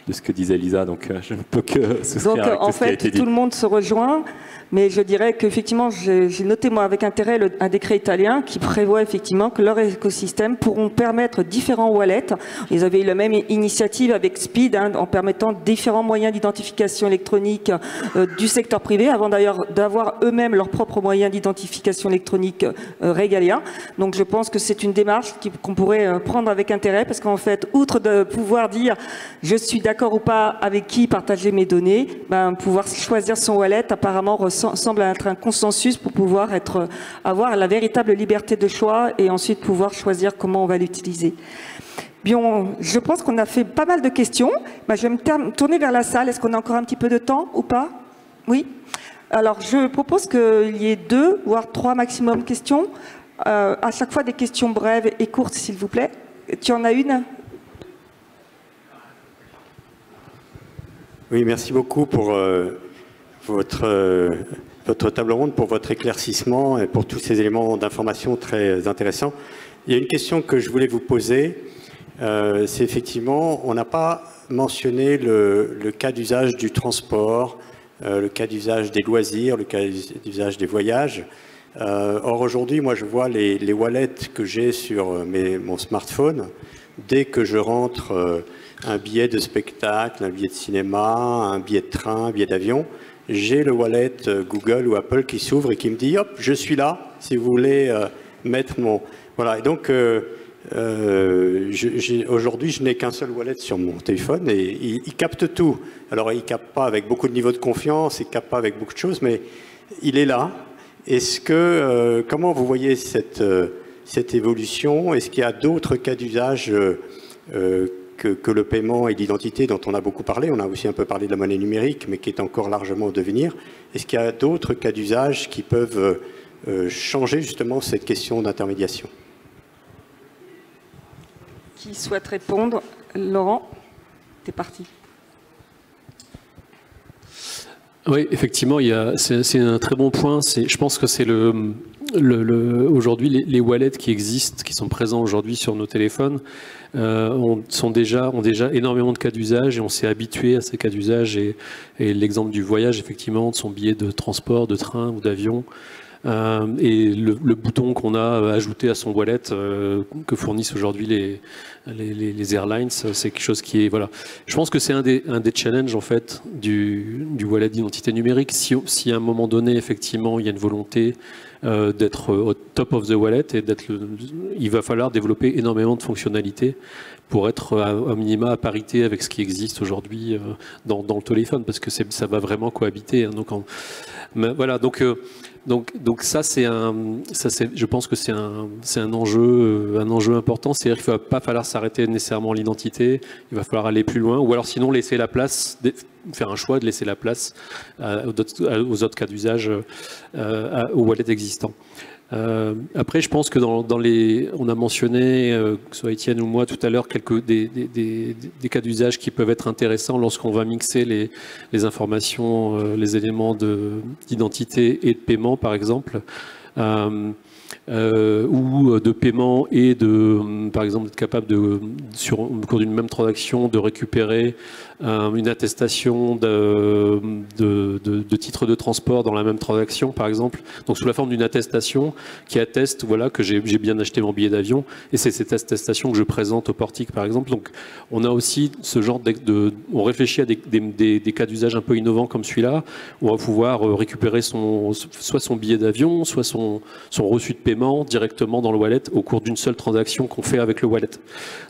de ce que disait Lisa. Donc je ne peux que souscrire avec tout ce qui a été dit. Tout le monde se rejoint. Mais je dirais qu'effectivement, j'ai noté moi avec intérêt un décret italien qui prévoit effectivement que leur écosystème pourront permettre différents wallets. Ils avaient eu la même initiative avec Speed en permettant différents moyens d'identification électronique du secteur privé avant d'ailleurs d'avoir eux-mêmes leurs propres moyens d'identification électronique régaliens. Donc je pense que c'est une démarche qu'on pourrait prendre avec intérêt parce qu'en fait, outre de pouvoir dire je suis d'accord ou pas avec qui partager mes données, pouvoir choisir son wallet apparemment semble être un consensus pour pouvoir avoir la véritable liberté de choix et ensuite pouvoir choisir comment on va l'utiliser. Bien, je pense qu'on a fait pas mal de questions. Je vais me tourner vers la salle. Est-ce qu'on a encore un petit peu de temps ou pas? Oui. Alors, je propose qu'il y ait 2, voire 3 maximum questions. À chaque fois, des questions brèves et courtes, s'il vous plaît. Tu en as une? Oui, merci beaucoup pour votre table ronde, pour votre éclaircissement et pour tous ces éléments d'information très intéressants. Il y a une question que je voulais vous poser. C'est effectivement, on n'a pas mentionné le cas d'usage du transport, le cas d'usage des loisirs, le cas d'usage des voyages. Or, aujourd'hui, moi, je vois les wallets que j'ai sur mon smartphone. Dès que je rentre un billet de spectacle, un billet de cinéma, un billet de train, un billet d'avion, j'ai le wallet Google ou Apple qui s'ouvre et qui me dit « Hop, je suis là, si vous voulez mettre mon… » Voilà, et donc aujourd'hui, je n'ai qu'un seul wallet sur mon téléphone et il capte tout. Alors, il ne capte pas avec beaucoup de niveau de confiance, il ne capte pas avec beaucoup de choses, mais il est là. Comment vous voyez cette évolution? Est-ce qu'il y a d'autres cas d'usage que le paiement et l'identité dont on a beaucoup parlé? On a aussi un peu parlé de la monnaie numérique, mais qui est encore largement au devenir. Est-ce qu'il y a d'autres cas d'usage qui peuvent changer justement cette question d'intermédiation? Qui souhaite répondre? Laurent, t'es parti. Oui, effectivement, c'est un très bon point. Je pense que c'est aujourd'hui les wallets qui existent, qui sont présents aujourd'hui sur nos téléphones, ont déjà énormément de cas d'usage et on s'est habitué à ces cas d'usage. Et l'exemple du voyage, effectivement, de son billet de transport, de train ou d'avion, et le bouton qu'on a ajouté à son wallet que fournissent aujourd'hui les airlines, c'est quelque chose qui est… Voilà. Je pense que c'est un des challenges en fait, du wallet d'identité numérique. Si à un moment donné, effectivement, il y a une volonté d'être au top of the wallet, et il va falloir développer énormément de fonctionnalités pour être à minima à parité avec ce qui existe aujourd'hui dans le téléphone, parce que ça va vraiment cohabiter. Hein, voilà, donc ça, je pense que c'est un enjeu important. C'est-à-dire qu'il ne va pas falloir s'arrêter nécessairement à l'identité, il va falloir aller plus loin, ou alors sinon laisser la place, faire un choix de laisser la place aux autres cas d'usage, aux wallets existants. Après, je pense que on a mentionné, que ce soit Étienne ou moi tout à l'heure, des cas d'usage qui peuvent être intéressants lorsqu'on va mixer les informations, les éléments d'identité et de paiement, par exemple, ou de paiement et par exemple, être capable au cours d'une même transaction, de récupérer une attestation de titre de transport dans la même transaction, par exemple. Donc sous la forme d'une attestation qui atteste, voilà, que j'ai bien acheté mon billet d'avion, et c'est cette attestation que je présente au portique, par exemple. Donc on a aussi ce genre on réfléchit à des cas d'usage un peu innovants comme celui-là, où on va pouvoir récupérer soit son billet d'avion, soit son reçu de paiement directement dans le wallet au cours d'une seule transaction qu'on fait avec le wallet.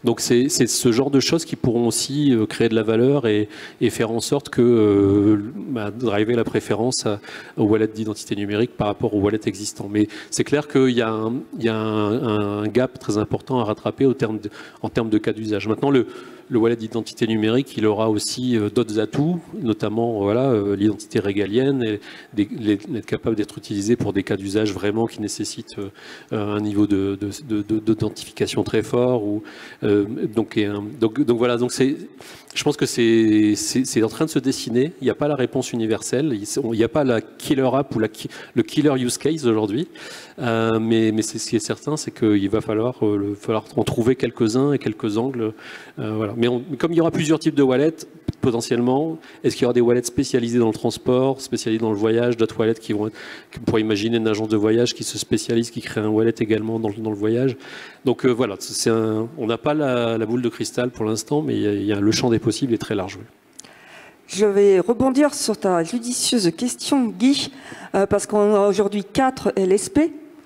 Donc c'est ce genre de choses qui pourront aussi créer de la valeur et faire en sorte que driver la préférence au wallet d'identité numérique par rapport au wallet existant. Mais c'est clair qu'il y a un gap très important à rattraper en termes de cas d'usage. Maintenant, le wallet d'identité numérique, il aura aussi d'autres atouts, notamment voilà, l'identité régalienne, et être capable d'être utilisé pour des cas d'usage vraiment qui nécessitent un niveau d'identification très fort. Donc voilà, donc je pense que c'est en train de se dessiner. Il n'y a pas la réponse universelle, il n'y a pas la killer app ou le killer use case aujourd'hui, mais ce qui est certain, c'est qu'il va falloir en trouver quelques-uns et quelques angles. Voilà. Mais comme il y aura plusieurs types de wallets, potentiellement, est-ce qu'il y aura des wallets spécialisés dans le transport, spécialisés dans le voyage, d'autres wallets qui vont être, on pourrait imaginer une agence de voyage qui se spécialise, qui crée un wallet également dans le voyage. Donc voilà, on n'a pas la boule de cristal pour l'instant, mais le champ des possibles est très large. Oui. Je vais rebondir sur ta judicieuse question, Guy, parce qu'on a aujourd'hui 4 LSP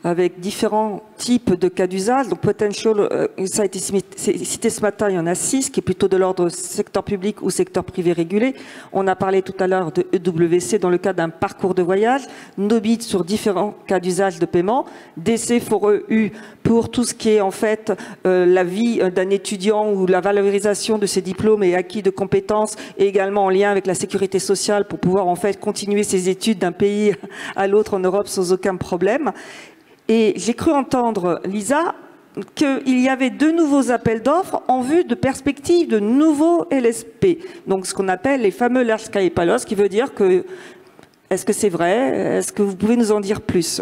avec différents types de cas d'usage. Donc potential, ça a été cité ce matin, il y en a 6, qui est plutôt de l'ordre secteur public ou secteur privé régulé. On a parlé tout à l'heure de EWC dans le cas d'un parcours de voyage, Nobit sur différents cas d'usage de paiement, DC for EU pour tout ce qui est en fait la vie d'un étudiant ou la valorisation de ses diplômes et acquis de compétences, et également en lien avec la sécurité sociale pour pouvoir en fait continuer ses études d'un pays à l'autre en Europe sans aucun problème. Et j'ai cru entendre, Lisa, qu'il y avait 2 nouveaux appels d'offres en vue de perspectives de nouveaux LSP. Donc ce qu'on appelle les fameux large scale pilots, ce qui veut dire que, est-ce que c'est vrai? Est-ce que vous pouvez nous en dire plus?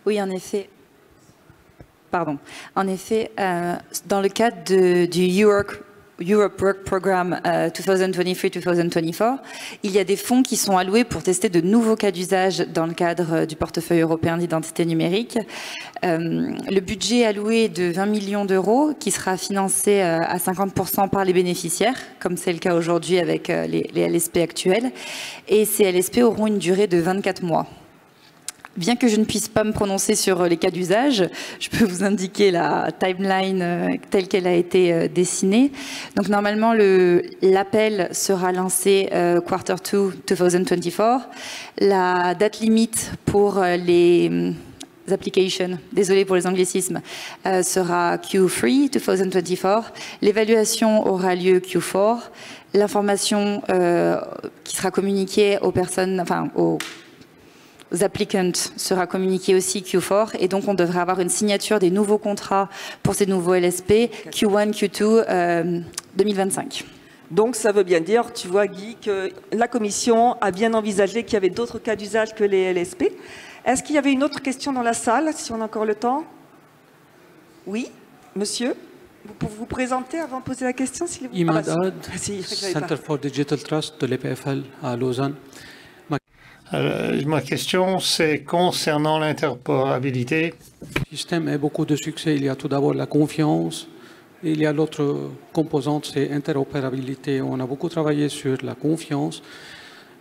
Oui, en effet. Pardon. En effet, dans le cadre du Europe Work Programme 2023-2024, il y a des fonds qui sont alloués pour tester de nouveaux cas d'usage dans le cadre du portefeuille européen d'identité numérique. Le budget alloué est de 20 millions d'euros qui sera financé à 50% par les bénéficiaires, comme c'est le cas aujourd'hui avec les LSP actuels. Et ces LSP auront une durée de 24 mois. Bien que je ne puisse pas me prononcer sur les cas d'usage, je peux vous indiquer la timeline telle qu'elle a été dessinée. Donc normalement, l'appel sera lancé Q2 2024. La date limite pour les applications, désolé pour les anglicismes, sera Q3 2024. L'évaluation aura lieu Q4. L'information qui sera communiquée aux personnes, enfin aux applicants sera communiqué aussi Q4 et donc on devrait avoir une signature des nouveaux contrats pour ces nouveaux LSP Q1, Q2 2025. Donc ça veut bien dire, tu vois Guy, que la Commission a bien envisagé qu'il y avait d'autres cas d'usage que les LSP. Est-ce qu'il y avait une autre question dans la salle, si on a encore le temps? Oui, monsieur, vous pouvez vous présenter avant de poser la question, s'il vous plaît. Imad Ad, Center for Digital Trust de l'EPFL à Lausanne. Ma question, c'est concernant l'interopérabilité. Le système a beaucoup de succès. Il y a tout d'abord la confiance. Et il y a l'autre composante, c'est interopérabilité. On a beaucoup travaillé sur la confiance.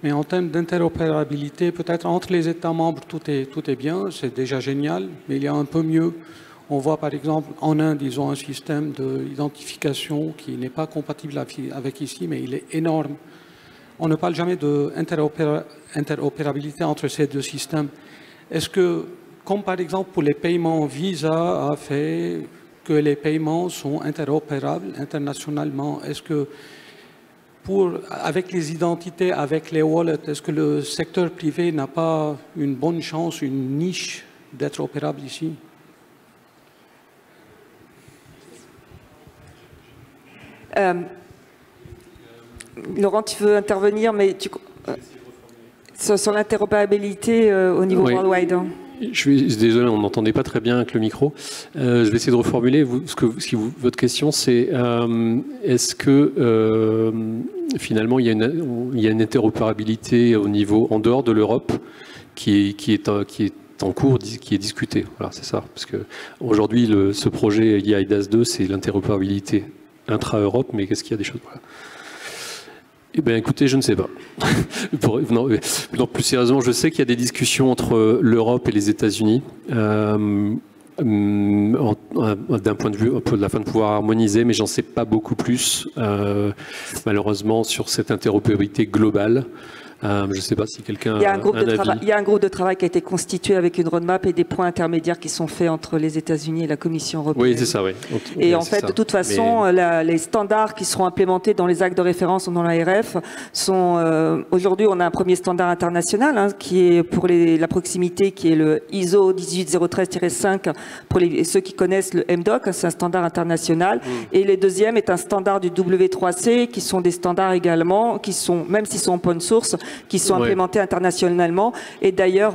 Mais en termes d'interopérabilité, peut-être entre les États membres, tout est bien. C'est déjà génial. Mais il y a un peu mieux. On voit par exemple en Inde, ils ont un système d'identification qui n'est pas compatible avec ici, mais il est énorme. On ne parle jamais d'interopérabilité entre ces 2 systèmes. Est-ce que, comme par exemple pour les paiements, Visa a fait que les paiements sont interopérables internationalement, est-ce que avec les identités, avec les wallets, est-ce que le secteur privé n'a pas une bonne chance, une niche d'être opérable ici? Laurent, tu veux intervenir, mais sur l'interopérabilité au niveau worldwide. Hein. Je suis désolé, on n'entendait pas très bien avec le micro. Je vais essayer de reformuler. Votre question, c'est est-ce que finalement il y a une interopérabilité au niveau en dehors de l'Europe qui est en cours, qui est discutée. Voilà, c'est ça. Parce que aujourd'hui, ce projet eIDAS 2, c'est l'interopérabilité intra-Europe, mais qu'est-ce qu'il y a des choses? Voilà. Eh bien, écoutez, je ne sais pas. non, plus sérieusement, je sais qu'il y a des discussions entre l'Europe et les États-Unis d'un point de vue afin de pouvoir harmoniser, mais j'en sais pas beaucoup plus, malheureusement, sur cette interopérabilité globale. Je ne sais pas si quelqu'un il y a un groupe a un avis. il y a un groupe de travail qui a été constitué avec une roadmap et des points intermédiaires qui sont faits entre les États-Unis et la Commission européenne. Oui, c'est ça, oui. Et en fait, de toute façon, les standards qui seront implémentés dans les actes de référence ou dans l'ARF sont... aujourd'hui, on a un premier standard international qui est pour la proximité, qui est le ISO 18013-5 pour ceux qui connaissent le MDOC, c'est un standard international. Et le deuxième est un standard du W3C, qui sont des standards également, qui sont, même s'ils sont open source, qui sont implémentés internationalement. Et d'ailleurs,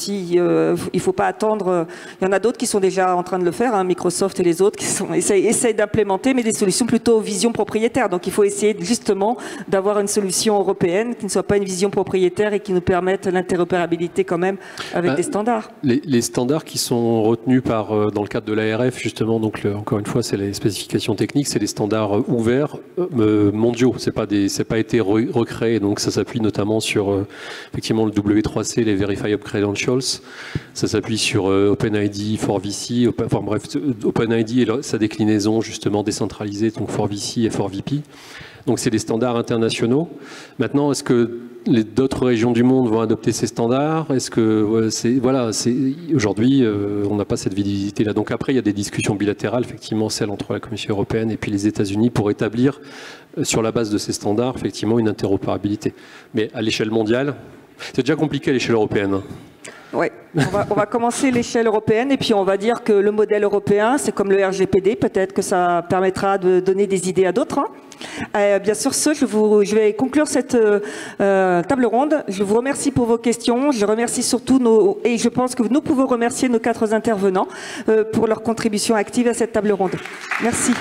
il ne faut pas attendre... il y en a d'autres qui sont déjà en train de le faire, Microsoft et les autres, qui essayent d'implémenter, mais des solutions plutôt vision propriétaire. Donc il faut essayer justement d'avoir une solution européenne qui ne soit pas une vision propriétaire et qui nous permette l'interopérabilité quand même avec des standards. Les standards qui sont retenus dans le cadre de l'ARF, justement, donc encore une fois, c'est les spécifications techniques, c'est des standards ouverts mondiaux. C'est pas été recréé, donc ça s'appuie notamment sur effectivement le W3C, les Verifiable Credentials. Ça s'appuie sur OpenID for VC, enfin bref, OpenID et sa déclinaison justement décentralisée, donc for VC et for VP. Donc c'est des standards internationaux. Maintenant, est-ce que d'autres régions du monde vont adopter ces standards? Est-ce que aujourd'hui, on n'a pas cette visibilité-là. Donc après, il y a des discussions bilatérales, effectivement, celles entre la Commission européenne et puis les États-Unis pour établir, sur la base de ces standards, effectivement, une interopérabilité. Mais à l'échelle mondiale, c'est déjà compliqué à l'échelle européenne. Oui, on va commencer l'échelle européenne et puis on va dire que le modèle européen, c'est comme le RGPD, peut-être que ça permettra de donner des idées à d'autres. Bien sûr, je vais conclure cette table ronde. Je vous remercie pour vos questions. Je remercie surtout et je pense que nous pouvons remercier nos 4 intervenants pour leur contribution active à cette table ronde. Merci.